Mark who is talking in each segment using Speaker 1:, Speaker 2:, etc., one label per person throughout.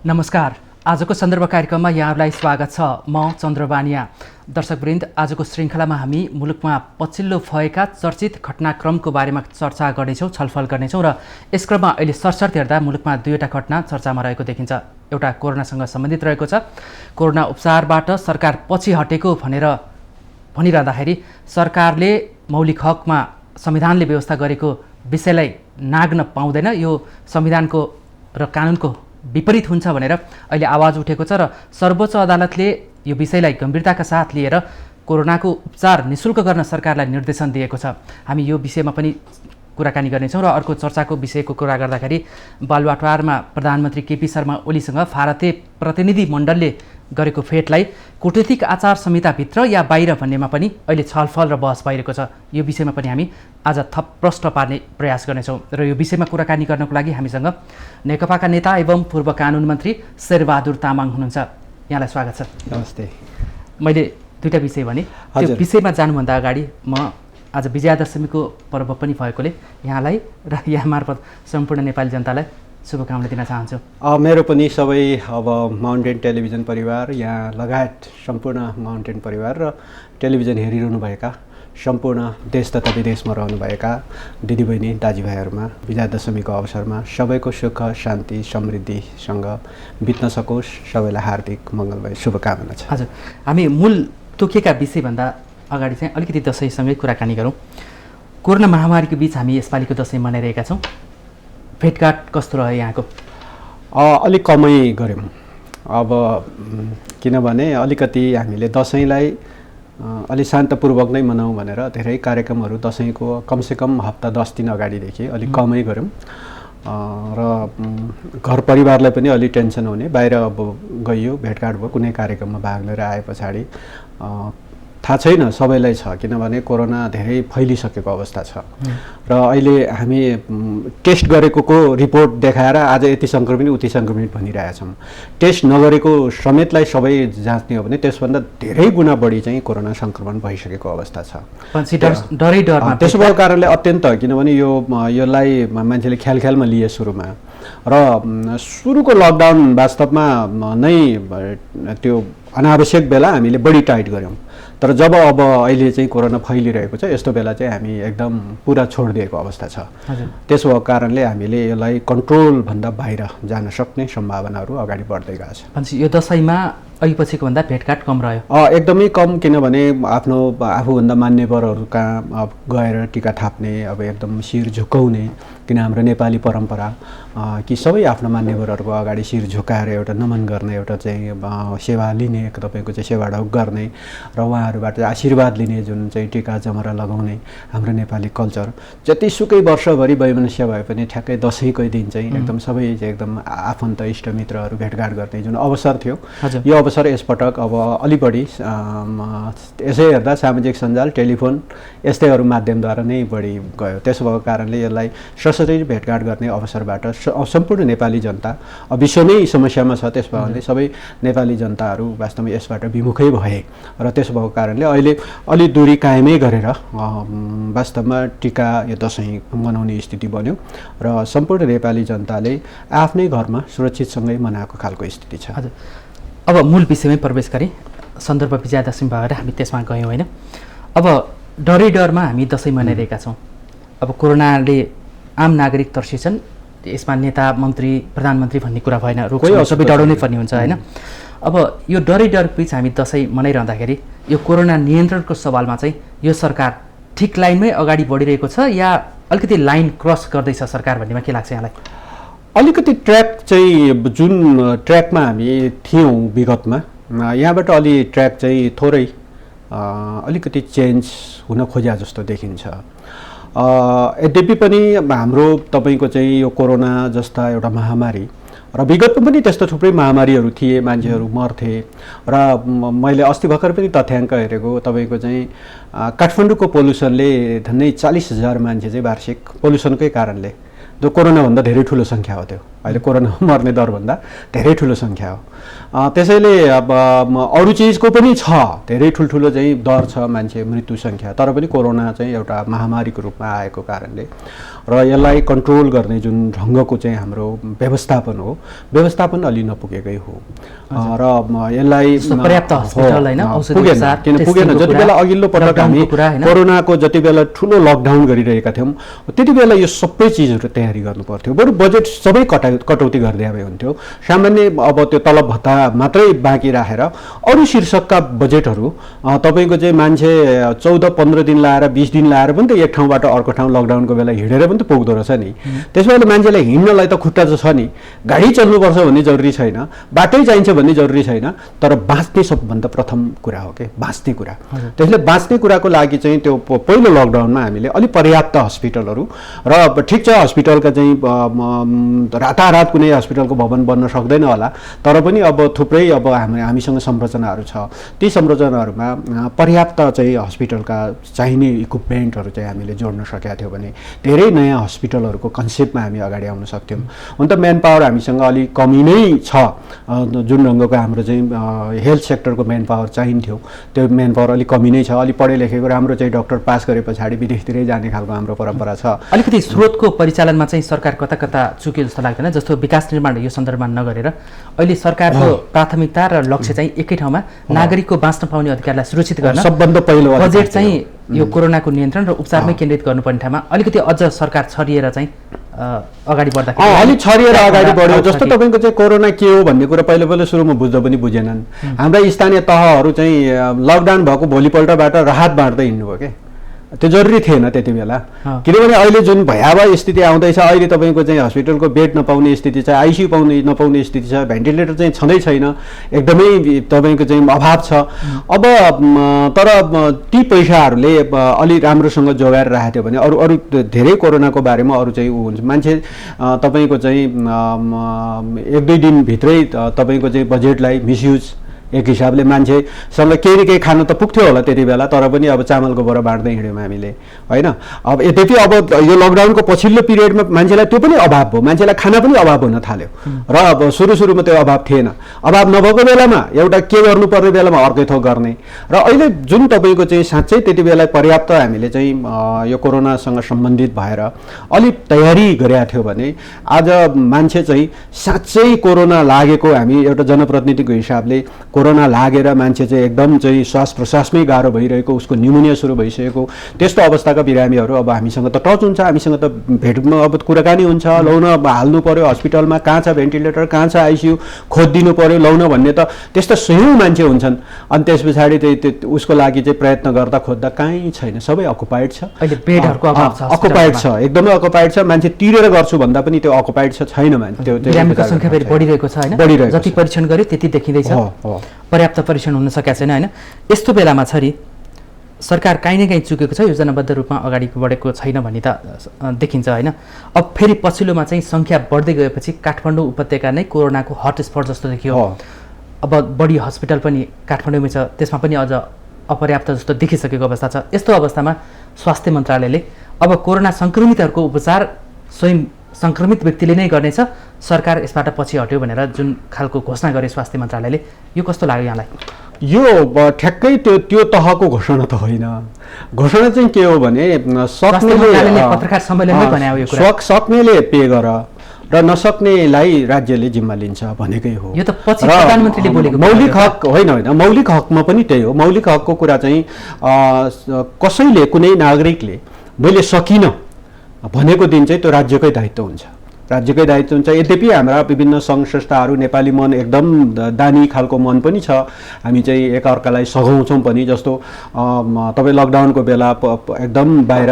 Speaker 1: नमस्कार। आजको सन्दर्भ कार्यक्रममा यहाँहरूलाई स्वागत छ। म चन्द्रबानिया। दर्शकवृन्द, आजको श्रृङ्खलामा हामी मुलुकमा पछिल्लो भएका चर्चित घटनाक्रमको बारेमा चर्चा गर्नेछौँ, छलफल गर्नेछौँ र यस क्रममा अहिले सरसर्त हेर्दा मुलुकमा दुईवटा घटना चर्चामा रहेको देखिन्छ। एउटा कोरोनासँग सम्बन्धित रहेको छ। कोरोना उपचारबाट सरकार पछि हटेको भनेर भनिरहँदाखेरि सरकारले मौलिक हकमा संविधानले व्यवस्था गरेको विषयलाई नाग्न पाउँदैन, यो संविधानको र कानुनको विपरीत हुन्छ भनेर अहिले आवाज उठेको छ र सर्वोच्च अदालतले यो विषयलाई गम्भीरताका साथ लिएर कोरोनाको उपचार निःशुल्क गर्न सरकारलाई निर्देशन दिएको छ। हामी यो विषयमा पनि कुराकानी गर्नेछौँ र अर्को चर्चाको विषयको कुरा गर्दाखेरि बालुवाटारमा प्रधानमन्त्री केपी शर्मा ओलीसँग भारतीय प्रतिनिधि मण्डलले गरेको भेटलाई कूटनीतिक आचार संहिताभित्र या बाहिर भन्नेमा पनि अहिले छलफल र बहस भइरहेको छ। यो विषयमा पनि हामी आज थप प्रश्न पार्ने प्रयास गर्नेछौँ र यो विषयमा कुराकानी गर्नको लागि हामीसँग नेकपाका नेता एवं पूर्व कानुन मन्त्री शेरबहादुर तामाङ हुनुहुन्छ। यहाँलाई स्वागत छ।
Speaker 2: नमस्ते।
Speaker 1: मैले दुईवटा विषय भने, त्यो विषयमा जानुभन्दा अगाडि म आज विजयादशमीको पर्व पनि भएकोले यहाँलाई र यहाँ मार्फत सम्पूर्ण नेपाली जनतालाई शुभकामना दिन चाहन्छु।
Speaker 2: मेरो पनि सबै माउन्टेन टेलिभिजन परिवार, यहाँ लगायत सम्पूर्ण माउन्टेन परिवार र टेलिभिजन हेरिरहनुभएका सम्पूर्ण देश तथा विदेशमा रहनुभएका दिदीबहिनी दाजुभाइहरूमा विजयादशमीको अवसरमा सबैको सुख शान्ति समृद्धिसँग बित्न सकोस्, सबैलाई हार्दिक मङ्गलमय शुभकामना छ।
Speaker 1: हजुर, हामी मूल तोकेका विषयभन्दा अगाडि चाहिँ अलिकति दसैँसँगै कुराकानी गरौँ। कोरोना महामारीको बिच हामी यसपालिको दसैँ मनाइरहेका छौँ। भेटघाट कस्तो रह्यो यहाँको?
Speaker 2: अलिक कमै गऱ्यौँ। अब किनभने अलिकति हामीले दसैँलाई अलि शान्तपूर्वक नै मनाउँ भनेर धेरै कार्यक्रमहरू दसैँको कमसेकम हप्ता 10 दिन अगाडिदेखि अलिक कमै गऱ्यौँ र घर परिवारलाई पनि अलि टेन्सन हुने, बाहिर अब गइयो भेटघाट भयो, कुनै कार्यक्रममा भाग लिएर आए पछाडि थाहा छैन, सबैलाई छ, किनभने कोरोना धेरै फैलिसकेको अवस्था छ र अहिले हामी टेस्ट गरेको रिपोर्ट देखाएर आज यति सङ्क्रमित उति सङ्क्रमित भनिरहेछौँ। टेस्ट नगरेको समेतलाई सबै जाँच्ने हो भने त्यसभन्दा धेरै गुणा बढी चाहिँ कोरोना सङ्क्रमण भइसकेको अवस्था छ। त्यसो भएको कारणले अत्यन्त, किनभने यसलाई मान्छेले ख्यालमा लिए सुरुमा, र सुरुको लकडाउन वास्तवमा नै त्यो अनावश्यक बेला हामीले बढी टाइट गऱ्यौँ, तर जब अब अहिले चाहिँ कोरोना फैलिरहेको छ यस्तो बेला चाहिँ हामी एकदम पुरा छोडिदिएको अवस्था छ। त्यसो भएको कारणले हामीले यसलाई कन्ट्रोलभन्दा बाहिर जान सक्ने सम्भावनाहरू अगाडि बढ्दै गएको छ।
Speaker 1: यो दसैँमा अघि पछिको भन्दा भेटघाट कम रह्यो?
Speaker 2: एकदमै कम, किनभने आफूभन्दा मान्यवरहरू कहाँ गएर टिका थाप्ने, अब एकदम शिर झुकाउने, किन हाम्रो नेपाली परम्परा कि सबै आफ्नो मान्यवरहरूको अगाडि शिर झुकाएर एउटा नमन गर्ने, एउटा चाहिँ सेवा लिने, तपाईँको चाहिँ सेवा ढोक गर्ने र उहाँहरूबाट आशीर्वाद लिने, जुन चाहिँ टिका जमरा लगाउने हाम्रो नेपाली कल्चर, जतिसुकै वर्षभरि वैमनस्य भए पनि ठ्याक्कै दसैँकै दिन चाहिँ एकदम सबै चाहिँ एकदम आफन्त इष्टमित्रहरू भेटघाट गर्ने जुन अवसर थियो, यो अवसर यसपटक अब अलि बढी यसै हेर्दा सामाजिक सञ्जाल, टेलिफोन यस्तैहरू माध्यमद्वारा नै बढी गयो। त्यसो भएको कारणले यसलाई सशरीर भेटघाट गर्ने अवसरबाट सम्पूर्ण नेपाली जनता विश्वमै समस्यामा छ, त्यस भएकाले सबै नेपाली जनताहरू वास्तवमा यसबाट विमुखै भए र त्यसो भएको कारणले अहिले अलि दूरी कायमै गरेर वास्तवमा टिका यो दसैँ मनाउने स्थिति बन्यो र सम्पूर्ण नेपाली जनताले आफ्नै घरमा सुरक्षितसँगै मनाएको खालको स्थिति छ।
Speaker 1: हजुर, अब मूल विषयमै प्रवेश गरी सन्दर्भ विजयादशमी भएर हामी त्यसमा गयौँ होइन। अब डरमा हामी दसैँ मनाइरहेका छौँ। अब कोरोनाले आम नागरिक तर्सिन्छन्, यसमा नेता मन्त्री प्रधानमन्त्री भन्ने कुरा भएन, सबै डराउनै पर्ने हुन्छ होइन। अब यो डर बिच हामी दसैँ मनाइरहँदाखेरि यो कोरोना नियन्त्रणको सवालमा चाहिँ यो सरकार ठिक लाइनमै अगाडि बढिरहेको छ या अलिकति लाइन क्रस गर्दैछ सरकार भन्नेमा के लाग्छ यहाँलाई?
Speaker 2: अलिकति ट्र्याक चाहिँ जुन ट्र्याकमा हामी थियौँ विगतमा, यहाँबाट अलि ट्र्याक चाहिँ थोरै अलिकति चेन्ज हुन खोज्या जस्तो देखिन्छ। यद्यपि पनि हाम्रो तपाईँको चाहिँ यो कोरोना जस्ता एउटा महामारी र विगतमा पनि त्यस्तो थुप्रै महामारीहरू थिए, मान्छेहरू मर्थे र मैले अस्ति भर्खर पनि तथ्याङ्क हेरेको, तपाईँको चाहिँ काठमाडौँको पोल्युसनले झन्डै 40,000 मान्छे चाहिँ वार्षिक पोल्युसनकै कारणले, जो कोरोनाभन्दा धेरै ठुलो सङ्ख्या हो, त्यो अहिले कोरोना मर्ने दरभन्दा धेरै ठुलो सङ्ख्या हो। त्यसैले अब अरू चिजको पनि छ, धेरै ठुल्ठुलो चाहिँ दर छ मान्छे मृत्यु सङ्ख्या, तर पनि कोरोना चाहिँ एउटा महामारीको रूपमा आएको कारणले र यसलाई कन्ट्रोल गर्ने जुन ढङ्गको चाहिँ हाम्रो व्यवस्थापन अलि नपुगेकै हो र यसलाई
Speaker 1: पर्याप्त हस्पिटल हैन औषधि उपचार
Speaker 2: किन पुगेन। जति बेला अघिल्लो पटक हामी कोरोनाको जति बेला ठुलो लकडाउन गरिरहेका थियौँ त्यति बेला यो सबै चिजहरू तयारी गर्नु पर्थ्यो। बरु बजेट सबै कटौती गरिदिए भए हुन्थ्यो। सामान्य अब त्यो तलब भत्ता मात्रै बाँकी राखेर अरू शीर्षकका बजेटहरू तपाईँको चाहिँ मान्छे 14-15 दिन लाएर 20 दिन लाएर पनि त एक ठाउँबाट अर्को ठाउँ लकडाउनको बेला हिँडेर पनि त पुग्दो रहेछ नि। त्यसैले मान्छेलाई हिँड्नलाई त खुट्टा छ नि, गाडी चल्नुपर्छ भन्ने जरुरी छैन, बाटै चाहिन्छ भन्ने जरुरी छैन, तर बाँच्ने सबभन्दा प्रथम कुरा हो के बाँच्ने कुरा। त्यसले बाँच्ने कुराको लागि चाहिँ त्यो पहिलो लकडाउनमा हामीले अलि पर्याप्त हस्पिटलहरू र ठिक छ हस्पिटलका चाहिँ रातारात कुनै हस्पिटलको भवन बन्न सक्दैन होला, तर पनि अब थुप्रै अब हामीसँग संरचनाहरू छ। ती संरचनाहरूमा पर्याप्त चाहिँ हस्पिटलका चाहिने इक्विपमेन्टहरू चाहिँ हामीले जोड्न सकेका थियौँ भने धेरै नयाँ हस्पिटलहरूको कन्सेप्टमा हामी अगाडि आउन सक्थ्यौँ। हुन त म्यान पावर हामीसँग अलिक कमी नै छ, जुन ढङ्गको हाम्रो चाहिँ हेल्थ सेक्टरको म्यान पावर चाहिन्थ्यो त्यो म्यान पावर अलिक कमी नै छ। अलिक पढे लेखेको राम्रो चाहिँ डक्टर पास गरे पछाडि विदेशतिरै जाने खालको हाम्रो परम्परा छ।
Speaker 1: अलिकति स्रोतको परिचालनमा चाहिँ सरकार कता कता चुक्यो जस्तो लाग्दैन? जस्तो विकास निर्माण यो सन्दर्भमा नगरेर अहिले सरकारको प्राथमिकता र लक्ष्य चाहिँ एकै ठाउँमा नागरिकको बाँच्न पाउने अधिकारलाई सुरक्षित गर्न
Speaker 2: सबभन्दा पहिलो
Speaker 1: बजेट चाहिँ यो कोरोनाको नियन्त्रण र उपचारमै केन्द्रित गर्नुपर्ने ठाउँमा अलिकति अझ सरकार छरिएर चाहिँ अगाडि बढ्दाखेरि
Speaker 2: अलिक छरिएर अगाडि बढ्यो। जस्तो तपाईँको चाहिँ कोरोना के हो भन्ने कुरा पहिला सुरुमा बुझ्दा पनि बुझेनन्। हाम्रा स्थानीय तहहरू चाहिँ लकडाउन भएको भोलिपल्टबाट राहत बाँड्दै हिँड्नुभयो क्या, त्यो जरुरी थिएन त्यति बेला। किनभने अहिले जुन भयावह स्थिति आउँदैछ, अहिले तपाईँको चाहिँ हस्पिटलको बेड नपाउने स्थिति छ, आइसियु नपाउने स्थिति छ, भेन्टिलेटर चाहिँ छँदै छैन, एकदमै तपाईँको चाहिँ अभाव छ। अब तर ती पैसाहरूले अलि राम्रोसँग जोगाएर राखेको थियो भने अरू धेरै कोरोनाको बारेमा अरू चाहिँ ऊ हुन्छ। मान्छे तपाईँको चाहिँ 1-2 दिनभित्रै तपाईँको चाहिँ बजेटलाई मिसयुज एक हिसाबले मान्छेसँग केही न केही खान त पुग्थ्यो होला त्यति बेला, तर पनि अब चामलको बोरा बाँड्दै हिँड्यौँ हामीले होइन। अब यद्यपि अब यो लकडाउनको पछिल्लो पिरियडमा मान्छेलाई त्यो पनि अभाव भयो, मान्छेलाई खाना पनि अभाव हुन थाल्यो र अब सुरुमा त्यो अभाव थिएन। अभाव नभएको बेलामा एउटा के गर्नुपर्ने बेलामा अर्कै थोक गर्ने र अहिले जुन तपाईँको चाहिँ साँच्चै त्यति बेला पर्याप्त हामीले चाहिँ यो कोरोनासँग सम्बन्धित भएर अलिक तयारी गरेका थियो भने आज मान्छे चाहिँ साँच्चै कोरोना लागेको हामी एउटा जनप्रतिनिधिको हिसाबले कोरोना लागेर मान्छे चाहिँ एकदम चाहिँ श्वास प्रश्वासमै गाह्रो भइरहेको, उसको न्युमोनिया सुरु भइसकेको त्यस्तो अवस्थाका बिरामीहरू अब हामीसँग त टच हुन्छ, हामीसँग त भेटमा अब कुराकानी हुन्छ, लौन हाल्नु पर्यो हस्पिटलमा, कहाँ छ भेन्टिलेटर, कहाँ छ आइसियु, खोजिदिनु पर्यो लौन भन्ने त त्यस्ता सयौँ मान्छे हुन्छन्। अनि त्यस पछाडि चाहिँ उसको लागि चाहिँ प्रयत्न गर्दा खोज्दा कहीँ छैन, सबै अकुपाइड छ।
Speaker 1: अहिले बेडहरूको अभाव छ,
Speaker 2: अकुपाइड छ, एकदमै अकुपाइड छ। मान्छे तिरेर गर्छु भन्दा पनि त्यो अकुपाइड छ, छैन मान्छे। त्यो
Speaker 1: बिरामीको सङ्ख्या फेरि बढिरहेको छ होइन, जति परीक्षण गर्यो त्यति देखिँदैछ, पर्याप्त परीक्षण हुन सकेको छैन होइन। यस्तो बेलामा छ नि सरकार काहीँ न काहीँ चुकेको छ, योजनाबद्ध रूपमा अगाडि बढेको छैन भन्ने त देखिन्छ होइन। अब फेरि पछिल्लोमा चाहिँ सङ्ख्या बढ्दै गएपछि काठमाडौँ उपत्यका नै कोरोनाको हटस्पट जस्तो देखियो। अब बढी हस्पिटल पनि काठमाडौँमै छ, त्यसमा पनि अझ अपर्याप्त जस्तो देखिसकेको अवस्था छ। यस्तो अवस्थामा स्वास्थ्य मन्त्रालयले अब कोरोना सङ्क्रमितहरूको उपचार स्वयं सङ्क्रमित व्यक्तिले नै गर्नेछ, सरकार यसबाट पछि हट्यो भनेर जुन खालको घोषणा गरे स्वास्थ्य मन्त्रालयले, यो कस्तो लाग्यो यहाँलाई?
Speaker 2: यो ठ्याक्कै त्यो तहको घोषणा त होइन। घोषणा चाहिँ के हो भने
Speaker 1: पत्रकार सम्मेलनमै भने हो यो कुरा,
Speaker 2: सक्नेले पे गर र नसक्नेलाई राज्यले जिम्मा लिन्छ भनेकै हो।
Speaker 1: यो त पछि प्रधानमन्त्रीले बोलेको
Speaker 2: मौलिक हक होइन, मौलिक हकमा पनि त्यही हो। मौलिक हकको कुरा चाहिँ कसैले कुनै नागरिकले मैले सकिनँ भनेको दिन चाहिँ त्यो राज्यकै दायित्व हुन्छ, राज्यकै दायित्व हुन्छ। यद्यपि हाम्रा विभिन्न सङ्घ संस्थाहरू नेपाली मन एकदम दानी खालको मन पनि छ, हामी चाहिँ एकअर्कालाई सघाउँछौँ पनि। जस्तो तपाईँ लकडाउनको बेला एकदम बाहिर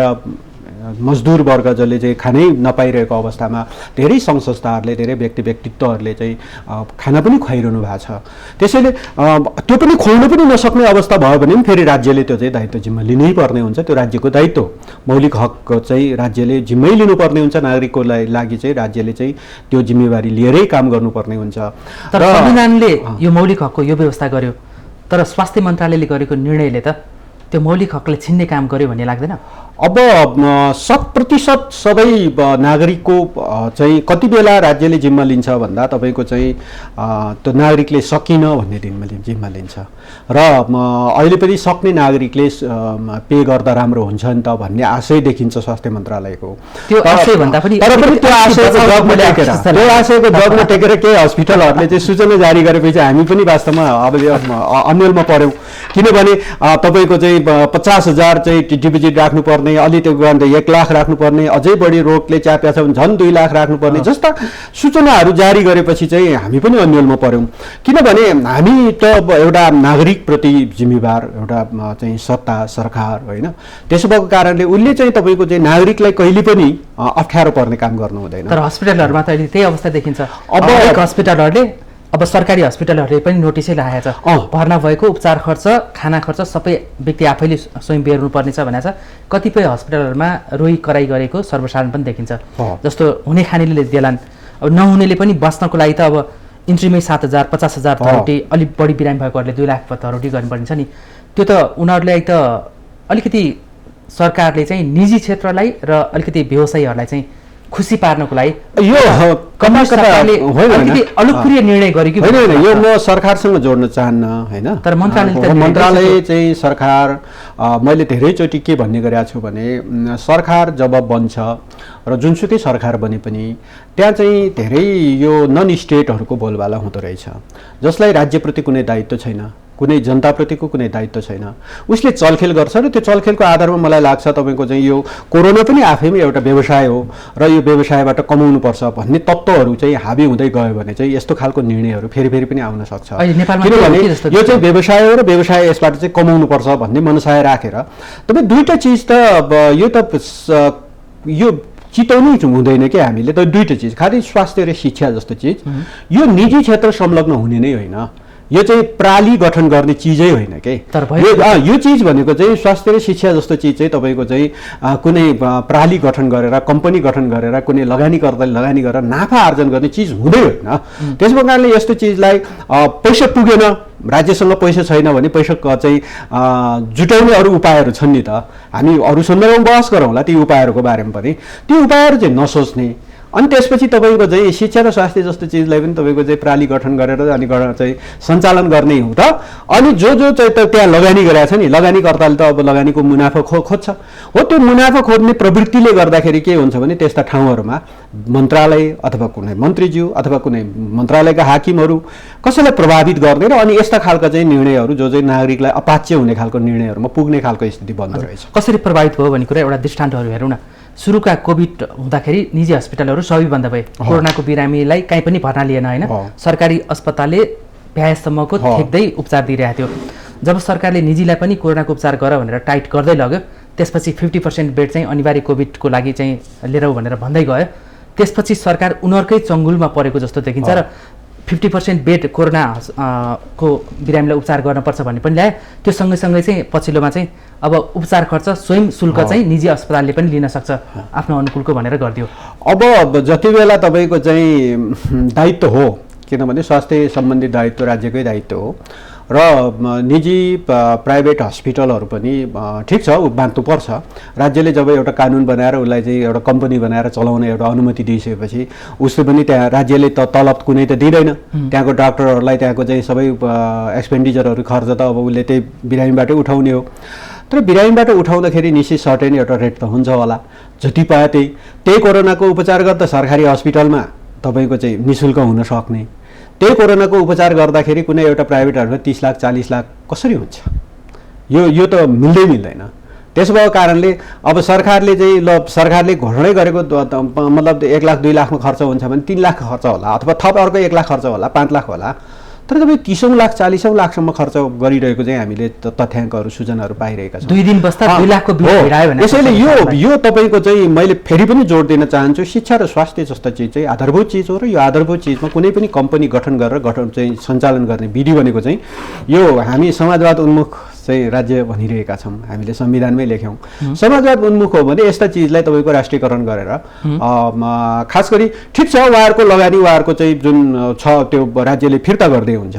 Speaker 2: मजदुर वर्ग जसले चाहिँ खानै नपाइरहेको अवस्थामा धेरै सङ्घ संस्थाहरूले, धेरै व्यक्तित्वहरूले चाहिँ खाना पनि खुवाइरहनु भएको छ। त्यसैले त्यो पनि खुवाउन पनि नसक्ने अवस्था भयो भने पनि फेरि राज्यले त्यो चाहिँ दायित्व जिम्मा लिनै पर्ने हुन्छ, त्यो राज्यको दायित्व। मौलिक हक चाहिँ राज्यले जिम्मै लिनुपर्ने हुन्छ, नागरिकको लागि चाहिँ राज्यले चाहिँ त्यो जिम्मेवारी लिएरै काम गर्नुपर्ने हुन्छ।
Speaker 1: तर संविधानले यो मौलिक हकको यो व्यवस्था गर्यो, तर स्वास्थ्य मन्त्रालयले गरेको निर्णयले त त्यो मौलिक हकले छिन्ने काम गर्यो भन्ने लाग्दैन?
Speaker 2: अब 100% सबै नागरिकको चाहिँ कति बेला राज्यले जिम्मा लिन्छ भन्दा तपाईँको चाहिँ त्यो नागरिकले सकिन भन्ने दिनमा जिम्मा लिन्छ र अहिले पनि सक्ने नागरिकले पे गर्दा राम्रो हुन्छ नि त भन्ने आशय देखिन्छ स्वास्थ्य मन्त्रालयको।
Speaker 1: त्यो आशय भन्दा पनि
Speaker 2: तर पनि त्यो आशयको जगमा टेकेर केही हस्पिटलहरूले चाहिँ सूचना जारी गरेपछि हामी पनि वास्तवमा अब अन्यलमा पर्यौँ। किनभने तपाईँको चाहिँ 50,000 चाहिँ डिपोजिट राख्नुपर्ने, अलि त्यो गर्दा 1 लाख राख्नुपर्ने, अझै बढी रोगले च्याप्या छ भने झन् 2 लाख राख्नुपर्ने जस्ता सूचनाहरू जारी गरेपछि चाहिँ हामी पनि अन्यलमा पर्यौँ। किनभने हामी त एउटा नागरिकप्रति जिम्मेवार एउटा चाहिँ सत्ता सरकार होइन, त्यसो भएको कारणले उसले चाहिँ तपाईँको चाहिँ नागरिकलाई कहिले पनि अप्ठ्यारो पर्ने काम गर्नु हुँदैन।
Speaker 1: तर हस्पिटलहरूमा त अहिले त्यही अवस्था देखिन्छ। अब हस्पिटलहरूले अब सरकारी हस्पिटलहरूले पनि नोटिसै लगाएको छ, भर्ना भएको उपचार खर्च खाना खर्च सबै व्यक्ति आफैले स्वयं बेहोर्नुपर्ने छ भनेको छ। कतिपय हस्पिटलहरूमा रोइ कराई गरेको सर्वसाधारण पनि देखिन्छ। जस्तो हुने खानेले देलान्, अब नहुनेले पनि बस्नको लागि त अब इन्ट्रीमै 7,000 50,000 थरोटी, अलिक बढी बिरामी भएकोहरूले 2 लाख थरोटी गर्नुपर्ने छ नि। त्यो त उनीहरूलाई त अलिकति सरकारले चाहिँ निजी क्षेत्रलाई र अलिकति व्यवसायीहरूलाई चाहिँ खुसी पार्नको लागि
Speaker 2: यो
Speaker 1: अनुकूल निर्णय गरेको
Speaker 2: होइन। यो म सरकारसँग जोड्न चाहन्न होइन,
Speaker 1: तर
Speaker 2: मन्त्रालय चाहिँ सरकार मैले धेरैचोटि के भन्ने गरेको छु भने सरकार जब बन्छ र जुनसुकै सरकार बने पनि त्यहाँ चाहिँ धेरै यो नन स्टेटहरूको बोलबाला हुँदो रहेछ, जसलाई राज्यप्रति कुनै दायित्व छैन, कुनै जनताप्रतिको कुनै दायित्व छैन। उसले चलखेल गर्छ र त्यो चलखेलको आधारमा मलाई लाग्छ तपाईँको चाहिँ यो कोरोना पनि आफैमा एउटा व्यवसाय हो र यो व्यवसायबाट कमाउनुपर्छ भन्ने तत्त्वहरू चाहिँ हाबी हुँदै गयो भने चाहिँ यस्तो खालको निर्णयहरू फेरि फेरि पनि आउन सक्छ। किनभने यो चाहिँ व्यवसाय हो र व्यवसाय यसबाट चाहिँ कमाउनुपर्छ भन्ने मनसाय राखेर तपाईँ दुईवटा चिज त यो त यो चिताउनै हुँदैन कि हामीले त दुईवटा चिज, खालि स्वास्थ्य र शिक्षा जस्तो चिज यो निजी क्षेत्र संलग्न हुने नै होइन, यो चाहिँ प्राली गठन गर्ने चिजै होइन के। यो चिज भनेको चाहिँ स्वास्थ्य र शिक्षा जस्तो चिज चाहिँ तपाईँको चाहिँ कुनै प्राली गठन गरेर कम्पनी गठन गरेर कुनै लगानीकर्ताले लगानी गरेर नाफा आर्जन गर्ने चिज हुँदै होइन। त्यसको कारणले यस्तो चिजलाई पैसा पुगेन, राज्यसँग पैसा छैन भने पैसा चाहिँ जुटाउने अरू उपायहरू छन् नि त, हामी अरू सन्दर्भमा बहस गरौँला ती उपायहरूको बारेमा पनि। ती उपायहरू चाहिँ नसोच्ने, अनि त्यसपछि तपाईँको चाहिँ शिक्षा र स्वास्थ्य जस्तो चिजलाई पनि तपाईँको चाहिँ प्राली गठन गरेर अनि चाहिँ सञ्चालन गर्ने हो त। अनि जो चाहिँ त्यहाँ लगानी गरेको छ नि, लगानीकर्ताले त अब लगानीको मुनाफा खोज्छ हो, त्यो मुनाफा खोज्ने प्रवृत्तिले गर्दाखेरि के हुन्छ भने त्यस्ता ठाउँहरूमा मन्त्रालय अथवा कुनै मन्त्रीज्यू अथवा कुनै मन्त्रालयका हाकिमहरू कसैलाई प्रभावित गर्ने र अनि यस्ता खालका चाहिँ निर्णयहरू जो चाहिँ नागरिकलाई अपाच्य हुने खालको निर्णयहरूमा पुग्ने खालको स्थिति बन्द रहेछ।
Speaker 1: कसरी प्रभावित भयो भन्ने कुरा एउटा दृष्टान्तहरू हेरौँ न। सुरुका कोभिड हुँदाखेरि निजी हस्पिटलहरू सबै बन्द भए, कोरोनाको बिरामीलाई कहीँ पनि भर्ना लिएन होइन, सरकारी अस्पतालले भ्याएसम्मको ठेक्दै उपचार दिइरहेको थियो। जब सरकारले निजीलाई पनि कोरोनाको उपचार गर भनेर टाइट गर्दै लग्यो, त्यसपछि 50% बेड चाहिँ अनिवार्य कोभिडको लागि चाहिँ लिएर भनेर भन्दै गयो। त्यसपछि सरकार उनीहरूकै चङ्गुलमा परेको जस्तो देखिन्छ र 50% बेड कोरोना को बिरामीलाई उपचार गर्नुपर्छ भन्ने पनि ल्यायो। त्यो सँगैसँगै चाहिँ पछिल्लोमा चाहिँ अब उपचार खर्च स्वयं शुल्क चाहिँ निजी अस्पतालले पनि लिन सक्छ आफ्नो अनुकूलको भनेर गरिदियो।
Speaker 2: अब जति बेला तपाईँको चाहिँ दायित्व हो, किनभने स्वास्थ्य सम्बन्धी दायित्व राज्यकै दायित्व हो र निजी प्राइभेट हस्पिटलहरू पनि ठिक छ बाँध्नुपर्छ। राज्यले जब एउटा कानुन बनाएर उसलाई चाहिँ एउटा कम्पनी बनाएर चलाउने एउटा अनुमति दिइसकेपछि उसले पनि त्यहाँ राज्यले त तलब कुनै त दिँदैन, त्यहाँको डाक्टरहरूलाई त्यहाँको चाहिँ सबै एक्सपेन्डिचरहरू खर्च त अब उसले त्यही बिरामीबाटै उठाउने हो। तर बिरामीबाट उठाउँदाखेरि निश्चित सर्टेन एउटा रेट त हुन्छ होला, जति पायो त्यही कोरोनाको उपचार गर्दा सरकारी हस्पिटलमा तपाईँको चाहिँ निःशुल्क हुन सक्ने, त्यही कोरोनाको उपचार गर्दाखेरि कुनै एउटा प्राइभेटहरूमा 30 लाख 40 लाख कसरी हुन्छ? यो त मिल्दैन। त्यसो भएको कारणले अब सरकारले चाहिँ सरकारले घोषणै गरेको मतलब 1 लाख 2 लाखमा खर्च हुन्छ भने 3 लाख खर्च होला अथवा थप अर्को 1 लाख खर्च होला, 5 लाख होला। तर तपाईँ 30 लाख 40 लाखसम्म खर्च गरिरहेको चाहिँ हामीले तथ्याङ्कहरू सूचनाहरू पाइरहेका छौँ।
Speaker 1: 2 दिन बस्दा 2 लाखको बिल भिडायो भने
Speaker 2: यसैले यो तपाईँको चाहिँ मैले फेरि पनि जोड दिन चाहन्छु, शिक्षा र स्वास्थ्य जस्तो चिज चाहिँ आधारभूत चिज हो र यो आधारभूत चिजमा कुनै पनि कम्पनी गठन गरेर चाहिँ सञ्चालन गर्ने विधि भनेको चाहिँ यो हामी समाजवाद उन्मुख चाहिँ राज्य भनिरहेका छौँ, हामीले संविधानमै लेख्यौँ। समाजवाद उन्मुख हो भने यस्ता चिजलाई तपाईँको राष्ट्रियकरण गरेर खास गरी ठिक छ उहाँहरूको लगानी उहाँहरूको चाहिँ जुन छ त्यो राज्यले फिर्ता गर्दै हुन्छ,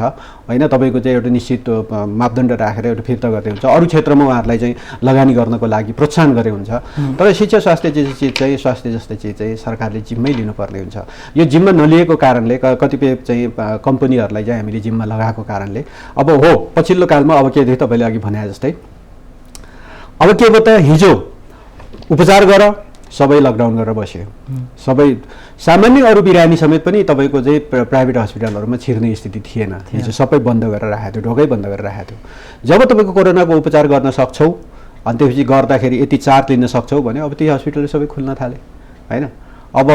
Speaker 2: होइन तपाईँको चाहिँ एउटा निश्चित मापदण्ड राखेर एउटा फिर्ता गर्दै हुन्छ। अरू क्षेत्रमा उहाँहरूलाई चाहिँ लगानी गर्नको लागि प्रोत्साहन गरे हुन्छ। तर शिक्षा स्वास्थ्य चिज चाहिँ स्वास्थ्य जस्तै चिज चाहिँ सरकारले जिम्मै लिनुपर्ने हुन्छ। यो जिम्मा नलिएको कारणले कतिपय चाहिँ कम्पनीहरूलाई चाहिँ हामीले जिम्मा लगाएको कारणले अब हो पछिल्लो कालमा अब के थियो तपाईँले अघि भने जस्तै अब के भयो त हिजो उपचार गर सबै लकडाउन गरेर बस्यो। सबै सामान्य अरू बिरामी समेत पनि तपाईँको चाहिँ प्राइभेट हस्पिटलहरूमा छिर्ने स्थिति थिएन। हिजो सबै बन्द गरेर राखेको थियो, ढोकै बन्द गरेर राखेको थियो। जब तपाईँको कोरोनाको उपचार गर्न सक्छौ अनि त्यसपछि गर्दाखेरि यति चार्ज लिन सक्छौ भने अब ती हस्पिटल सबै खुल्न थाले होइन। अब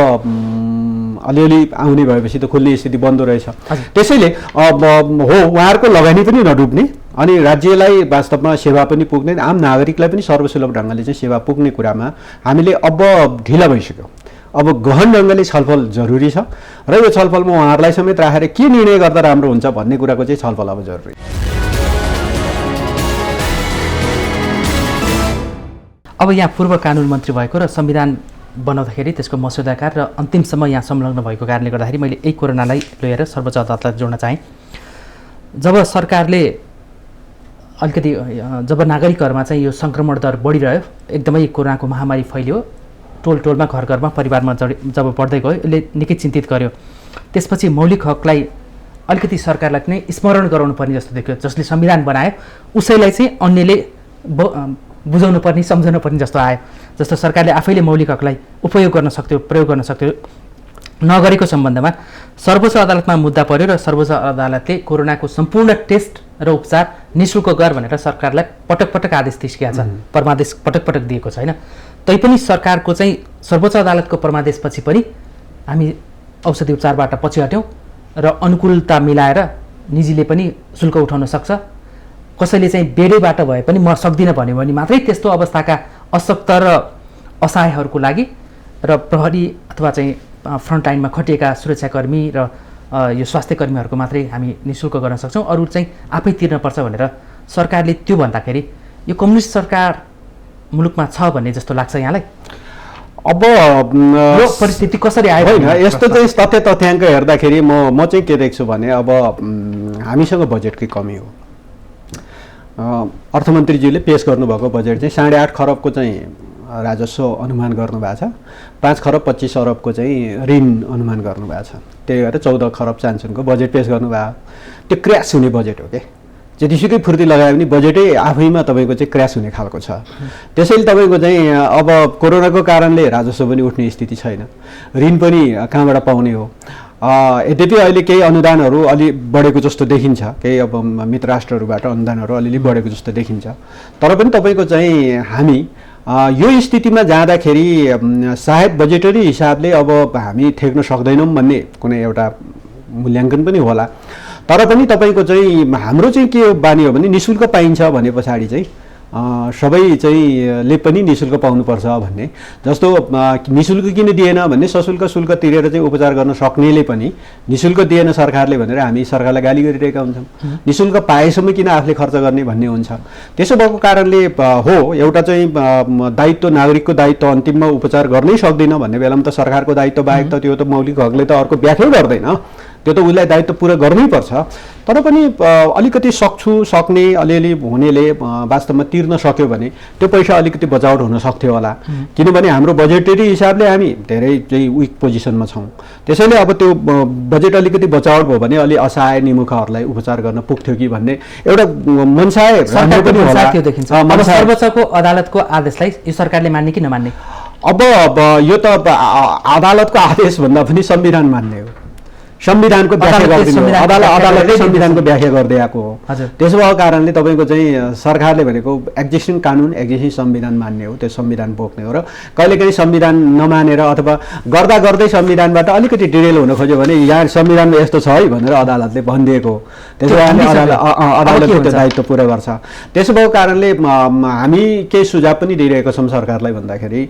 Speaker 2: अलिअलि आउने भएपछि त खुल्ने स्थिति बन्द रहेछ। त्यसैले अब हो उहाँहरूको लगानी पनि नडुब्ने अनि राज्यलाई वास्तवमा सेवा पनि पुग्ने, आम नागरिकलाई पनि सर्वसुलभ ढङ्गले चाहिँ सेवा पुग्ने कुरामा हामीले अब ढिला भइसक्यो। अब गहन ढङ्गले छलफल जरुरी छ र यो छलफलमा उहाँहरूलाई समेत राखेर के निर्णय गर्दा राम्रो हुन्छ भन्ने कुराको चाहिँ छलफल अब जरुरी।
Speaker 1: अब यहाँ पूर्व कानुन मन्त्री भएको र संविधान बनाउँदाखेरि त्यसको मस्यौदाकार र अन्तिमसम्म यहाँ संलग्न भएको कारणले गर्दाखेरि मैले यही कोरोनालाई लिएर सर्वोच्च अदालतलाई जोड्न चाहेँ। जब सरकारले अलिकति जब नागरिकहरूमा चाहिँ यो सङ्क्रमण दर बढिरह्यो, एकदमै कोरोनाको महामारी फैलियो, टोल टोलमा घर घरमा परिवारमा जब बढ्दै गयो, यसले निकै चिन्तित गर्यो। त्यसपछि मौलिक हकलाई अलिकति सरकारलाई नै स्मरण गराउनु पर्ने जस्तो देख्यो। जसले संविधान बनायो उसैलाई चाहिँ अन्यले बुझाउनु पर्ने सम्झाउनु पर्ने जस्तो आयो। जस्तो सरकारले आफैले मौलिक हकलाई उपयोग गर्न सक्थ्यो, प्रयोग गर्न सक्थ्यो, नगरेको सम्बन्धमा सर्वोच्च अदालतमा मुद्दा पर्यो र सर्वोच्च अदालतले कोरोनाको सम्पूर्ण टेस्ट र उपचार निःशुल्क गर भनेर सरकारलाई पटक पटक आदेश दिइसकेको छ, परमादेश पटक पटक दिएको छैन। तैपनि सरकारको चाहिँ सर्वोच्च अदालतको परमादेशपछि पनि हामी औषधि उपचारबाट पछि हट्यौँ र अनुकूलता मिलाएर निजीले पनि शुल्क उठाउन सक्छ। कसैले चाहिँ बेडैबाट भए पनि म सक्दिनँ भन्यो भने मात्रै त्यस्तो अवस्थाका अशक्त र असहायहरूको लागि र प्रहरी अथवा चाहिँ फ्रन्ट लाइनमा खटिएका सुरक्षाकर्मी र यो स्वास्थ्य कर्मीहरूको मात्रै हामी निःशुल्क गर्न सक्छौँ, अरू चाहिँ आफै तिर्नुपर्छ भनेर सरकारले त्यो भन्दाखेरि यो कम्युनिस्ट सरकार मुलुकमा छ भन्ने जस्तो लाग्छ यहाँलाई?
Speaker 2: अब
Speaker 1: यो परिस्थिति कसरी आयो?
Speaker 2: होइन, यस्तो चाहिँ तथ्याङ्क हेर्दाखेरि म चाहिँ के देख्छु भने अब हामीसँग बजेटकै कमी हो। अर्थमन्त्रीज्यूले पेश गर्नुभएको बजेट चाहिँ 8.5 खरबको चाहिँ राजस्व अनुमान गर्नुभएको छ, 5 खरब 25 अरबको चाहिँ ऋण अनुमान गर्नुभएको छ। त्यही भएर 14 खरब चान्सुनको बजेट पेश गर्नुभयो। त्यो क्र्यास हुने बजेट हो क्या। जतिसुकै फुर्ती लगायो भने बजेटै आफैमा तपाईँको चाहिँ क्र्यास हुने खालको छ। त्यसैले तपाईँको चाहिँ अब कोरोनाको कारणले राजस्व पनि उठ्ने स्थिति छैन, ऋण पनि कहाँबाट पाउने हो। यद्यपि अहिले केही अनुदानहरू अलि बढेको जस्तो देखिन्छ, केही अब मित्र राष्ट्रहरूबाट अनुदानहरू अलिअलि बढेको जस्तो देखिन्छ। तर पनि तपाईँको चाहिँ हामी यो स्थितिमा जाँदाखेरि सायद बजेटरी हिसाबले अब हामी ठेक्न सक्दैनौँ भन्ने कुनै एउटा मूल्याङ्कन पनि होला। तर पनि तपाईँको चाहिँ हाम्रो चाहिँ के बानी हो भने निःशुल्क पाइन्छ भने पछाडि चाहिँ सबै चाहिँ ले पनि निःशुल्क पाउनुपर्छ भन्ने जस्तो निःशुल्क किन दिएन भन्ने सशुल्क शुल्क तिरेर चाहिँ उपचार गर्न सक्नेले पनि निःशुल्क दिएन सरकारले भनेर हामी सरकारलाई गाली गरिरहेका हुन्छौँ। निःशुल्क पाएसम्म किन आफूले खर्च गर्ने भन्ने हुन्छ। त्यसो भएको कारणले हो एउटा चाहिँ दायित्व, नागरिकको दायित्व अन्तिममा उपचार गर्नै सक्दैन भन्ने बेलामा त सरकारको दायित्व बाहेक त त्यो त मौलिक हकले त अर्को व्याख्यै गर्दैन, त्यो त उसलाई दायित्व पुरा गर्नै पर्छ। तर पनि अलिकति सक्ने अलिअलि हुनेले वास्तवमा तिर्न सक्यो भने त्यो पैसा अलिकति बचावट हुन सक्थ्यो होला। किनभने हाम्रो बजेटरी हिसाबले हामी धेरै चाहिँ विक पोजिसनमा छौँ। त्यसैले अब त्यो बजेट अलिकति बचावट भयो भने अलि असहाय निमुखाहरूलाई उपचार गर्न पुग्थ्यो कि भन्ने एउटा मनसाय पनि होला।
Speaker 1: सर्वोच्चको अदालतको आदेशलाई यो सरकारले मान्ने कि नमान्ने?
Speaker 2: अब यो त अदालतको आदेश भन्दा पनि संविधान मान्ने हो। संविधानको व्याख्या गरिदिनु, अदालतले संविधानको व्याख्या गर्दै आएको हो। त्यसो भएको कारणले तपाईँको चाहिँ सरकारले भनेको एक्जिस्टिङ कानुन, एक्जिस्टिङ संविधान मान्ने हो, त्यो संविधान बोक्ने हो। र कहिलेकाहीँ संविधान नमानेर अथवा गर्दा गर्दै संविधानबाट अलिकति डिरेल हुन खोज्यो भने यहाँ संविधानमा यस्तो छ है भनेर अदालतले भनिदिएको हो। त्यसो कारणले अदालतले त्यो दायित्व पुरा गर्छ। त्यसो भएको कारणले हामी केही सुझाव पनि दिइरहेका छौँ सरकारलाई भन्दाखेरि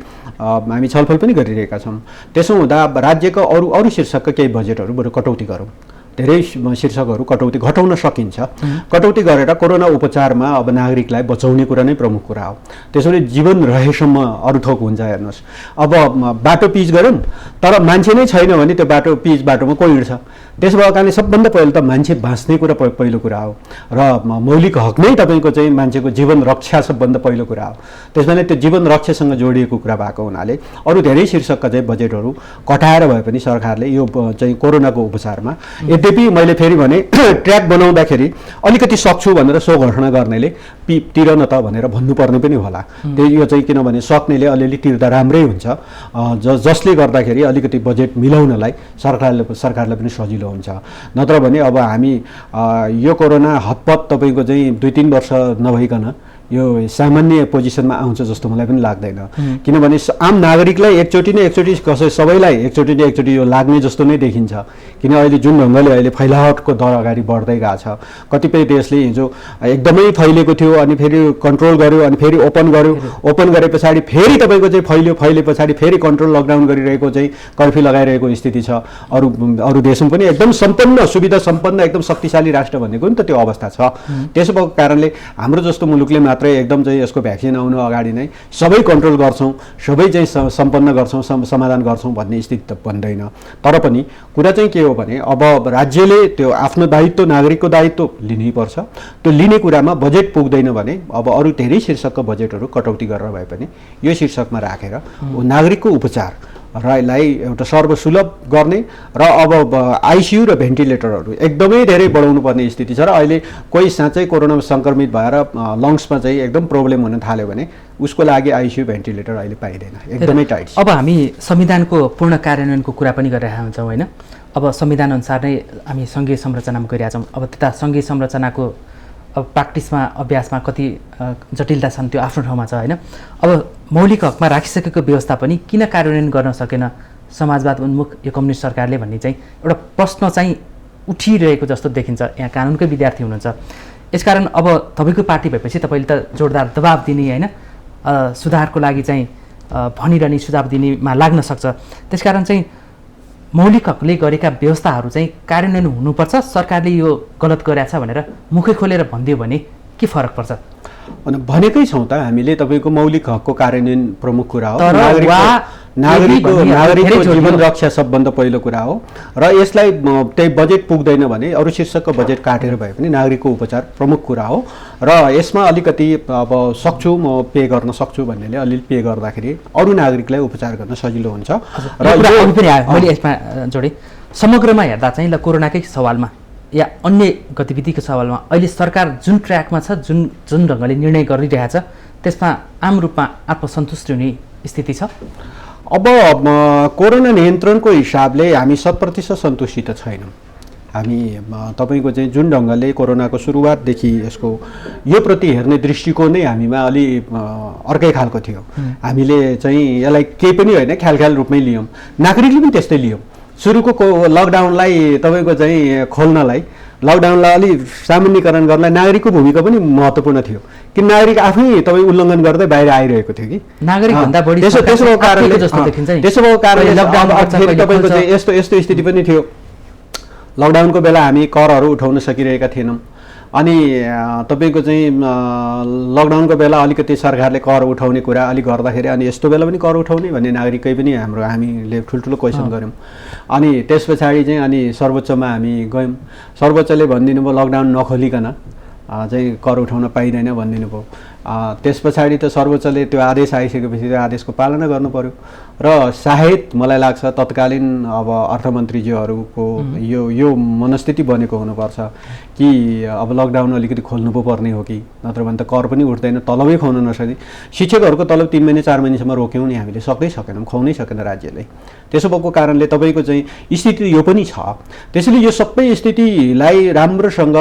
Speaker 2: हामी छलफल पनि गरिरहेका छौँ। त्यसो हुँदा राज्यको अरू शीर्षकका केही बजेटहरू बरु कटौती गरौँ। धेरै शीर्षकहरू घटाउन सकिन्छ। कटौती गरेर कोरोना उपचारमा अब नागरिकलाई बचाउने कुरा नै प्रमुख कुरा हो। त्यसैले जीवन रहेसम्म अरू थोक हुन्छ। हेर्नुहोस्, अब बाटो पिच गऱ्यौँ तर मान्छे नै छैन भने त्यो बाटोमा को हिँड्छ? त्यसो भएको कारणले सबभन्दा पहिलो त मान्छे बाँच्ने कुरा पहिलो कुरा हो र मौलिक हक नै तपाईँको चाहिँ मान्छेको जीवन रक्षा सबभन्दा पहिलो कुरा हो। त्यसमा त्यो जीवन रक्षासँग जोडिएको कुरा भएको हुनाले अरू धेरै शीर्षकका चाहिँ बजेटहरू कटाएर भए पनि सरकारले यो चाहिँ कोरोनाको उपचारमा, यद्यपि मैले फेरि भने ट्र्याक बनाउँदाखेरि अलिकति सक्छु भनेर सो घोषणा गर्नेले तिर न त भनेर भन्नुपर्ने पनि होला। यो चाहिँ किनभने सक्नेले अलिअलि तिर्दा राम्रै हुन्छ, जसले गर्दाखेरि अलिकति बजेट मिलाउनलाई सरकारलाई पनि सजिलो हुन्छ। नत्र भने अब हामी यो कोरोना हतपत तपाईँको चाहिँ 2-3 वर्ष नभइकन यो सामान्य पोजिसनमा आउँछ जस्तो मलाई पनि लाग्दैन। किनभने आम नागरिकलाई एकचोटि सबैलाई एकचोटि यो लाग्ने जस्तो नै देखिन्छ। किन अहिले जुन ढङ्गले अहिले फैलावटको दर अगाडि बढ्दै गएको छ, कतिपय देशले हिजो एकदमै फैलेको थियो अनि फेरि कन्ट्रोल गर्यो अनि फेरि ओपन गरे पछाडि फेरि तपाईँको चाहिँ फैले पछाडि फेरि कन्ट्रोल लकडाउन गरिरहेको चाहिँ कर्फ्यू लगाइरहेको स्थिति छ। अरू देशमा पनि एकदम सम्पन्न सुविधा सम्पन्न एकदम शक्तिशाली राष्ट्र भनेको नि त त्यो अवस्था छ। त्यसो भएको कारणले हाम्रो जस्तो मुलुकले मात्रै एकदम चाहिँ यसको भ्याक्सिन आउनु अगाडि नै सबै कन्ट्रोल गर्छौँ, सबै चाहिँ सम्पन्न गर्छौँ, समाधान गर्छौँ भन्ने स्थिति त बन्दैन। तर पनि कुरा चाहिँ के हो भने अब राज्यले त्यो आफ्नो दायित्व, नागरिकको दायित्व लिनै पर्छ। त्यो लिने कुरामा बजेट पुग्दैन भने अब अरू धेरै शीर्षकका बजेटहरू कटौती गरेर भए पनि यो शीर्षकमा राखेर नागरिकको उपचार लाई एउटा सर्वसुलभ गर्ने र अब आइसियु र भेन्टिलेटरहरू एकदमै धेरै बढाउनु पर्ने स्थिति छ। र अहिले कोही साँच्चै कोरोना सङ्क्रमित भएर लङ्समा चाहिँ एकदम प्रब्लम हुन थाल्यो भने उसको लागि आइसियु भेन्टिलेटर अहिले पाइँदैन, एकदमै टाइट छ।
Speaker 1: अब हामी संविधानको पूर्ण कार्यान्वयनको कुरा पनि गरिरहेका हुन्छौँ होइन। अब संविधान अनुसार नै हामी सङ्घीय संरचनामा गइरहेका छौँ। अब त्यता सङ्घीय संरचनाको अब प्र्याक्टिसमा अभ्यासमा कति जटिलता छन् त्यो आफ्नो ठाउँमा छ होइन। अब मौलिक हकमा राखिसकेको व्यवस्था पनि किन कार्यान्वयन गर्न सकेन समाजवाद उन्मुख यो कम्युनिस्ट सरकारले भन्ने चाहिँ एउटा प्रश्न चाहिँ उठिरहेको जस्तो देखिन्छ। यहाँ कानुनकै विद्यार्थी हुनुहुन्छ, यसकारण अब तपाईँको पार्टी भएपछि तपाईँले त जोरदार दबाब दिने होइन, सुधारको लागि चाहिँ भनिरहने सुझाव दिनेमा लाग्न सक्छ। त्यसकारण चाहिँ मौलिक हकले गरेका व्यवस्थाहरू चाहिँ कार्यान्वयन हुनुपर्छ, सरकारले यो गलत गरेछ भनेर मुखै खोलेर भनिदियो भने के फरक पर्छ?
Speaker 2: भनेकै छौँ त हामीले तपाईँको मौलिक हकको कार्यान्वयन प्रमुख कुरा हो। नागरिकको जीवन रक्षा सबभन्दा पहिलो कुरा हो र यसलाई त्यही बजेट पुग्दैन भने अरू शीर्षकको बजेट काटेर भए पनि नागरिकको उपचार प्रमुख कुरा हो। र यसमा अलिकति अब सक्छु म पे गर्न सक्छु भन्नेले अलिअलि पे गर्दाखेरि अरू नागरिकलाई उपचार गर्न सजिलो हुन्छ। र
Speaker 1: मैले यसमा जोडेँ समग्रमा हेर्दा चाहिँ ल कोरोनाकै सवालमा या अन्य गतिविधिको सवालमा अहिले सरकार जुन ट्र्याकमा छ, जुन ढङ्गले निर्णय गरिरहेछ त्यसमा आम रूपमा आत्मसन्तुष्टि हुने स्थिति छ।
Speaker 2: अब कोरोना नियन्त्रणको हिसाबले हामी 100% सन्तुष्टि त छैनौँ। हामी तपाईँको चाहिँ जुन ढङ्गले कोरोनाको सुरुवातदेखि यसको यो प्रति हेर्ने दृष्टिकोण नै हामीमा अलि अर्कै खालको थियो। हामीले चाहिँ यसलाई केही पनि होइन ख्याल रूपमै लियौँ, नागरिकले पनि त्यस्तै लियौँ। सुरुको लकडाउनलाई तपाईँको चाहिँ खोल्नलाई, लकडाउनलाई अलि सामान्यकरण गर्नलाई नागरिकको भूमिका पनि महत्त्वपूर्ण थियो। कि नागरिक आफै तपाईँ उल्लङ्घन गर्दै बाहिर आइरहेको थियो कि
Speaker 1: नागरिकभन्दा बढी
Speaker 2: त्यसो भएको कारणले तपाईँको चाहिँ यस्तो स्थिति पनि थियो। लकडाउनको बेला हामी करहरू उठाउन सकिरहेका थिएनौँ। अनि तपाईँको चाहिँ लकडाउनको बेला अलिकति सरकारले कर उठाउने कुरा अलिक गर्दाखेरि अनि यस्तो बेला पनि कर उठाउने भन्ने नागरिकै पनि हामीले ठुल्ठुलो क्वेसन गऱ्यौँ। अनि त्यस पछाडि चाहिँ अनि सर्वोच्चमा हामी गयौँ। सर्वोच्चले भनिदिनु भयो लकडाउन नखोलिकन चाहिँ कर उठाउन पाइँदैन भनिदिनु भयो। त्यस पछाडि त सर्वोच्चले त्यो आदेश आइसकेपछि त्यो आदेशको पालना गर्नु पर्यो। र सायद मलाई लाग्छ तत्कालीन अब अर्थमन्त्रीज्यूहरूको यो मनस्थिति बनेको हुनुपर्छ कि अब लकडाउन अलिकति खोल्नु पो पर्ने हो कि, नत्र भने त कर पनि उठ्दैन, तलबै खुवाउन नसक्ने। शिक्षकहरूको तलब 3 महिना 4 महिनासम्म रोक्यौँ नि हामीले, सकेनौँ, खुवाउनै सकेन राज्यले। त्यसो भएको कारणले तपाईँको चाहिँ स्थिति यो पनि छ। त्यसैले यो सबै स्थितिलाई राम्रोसँग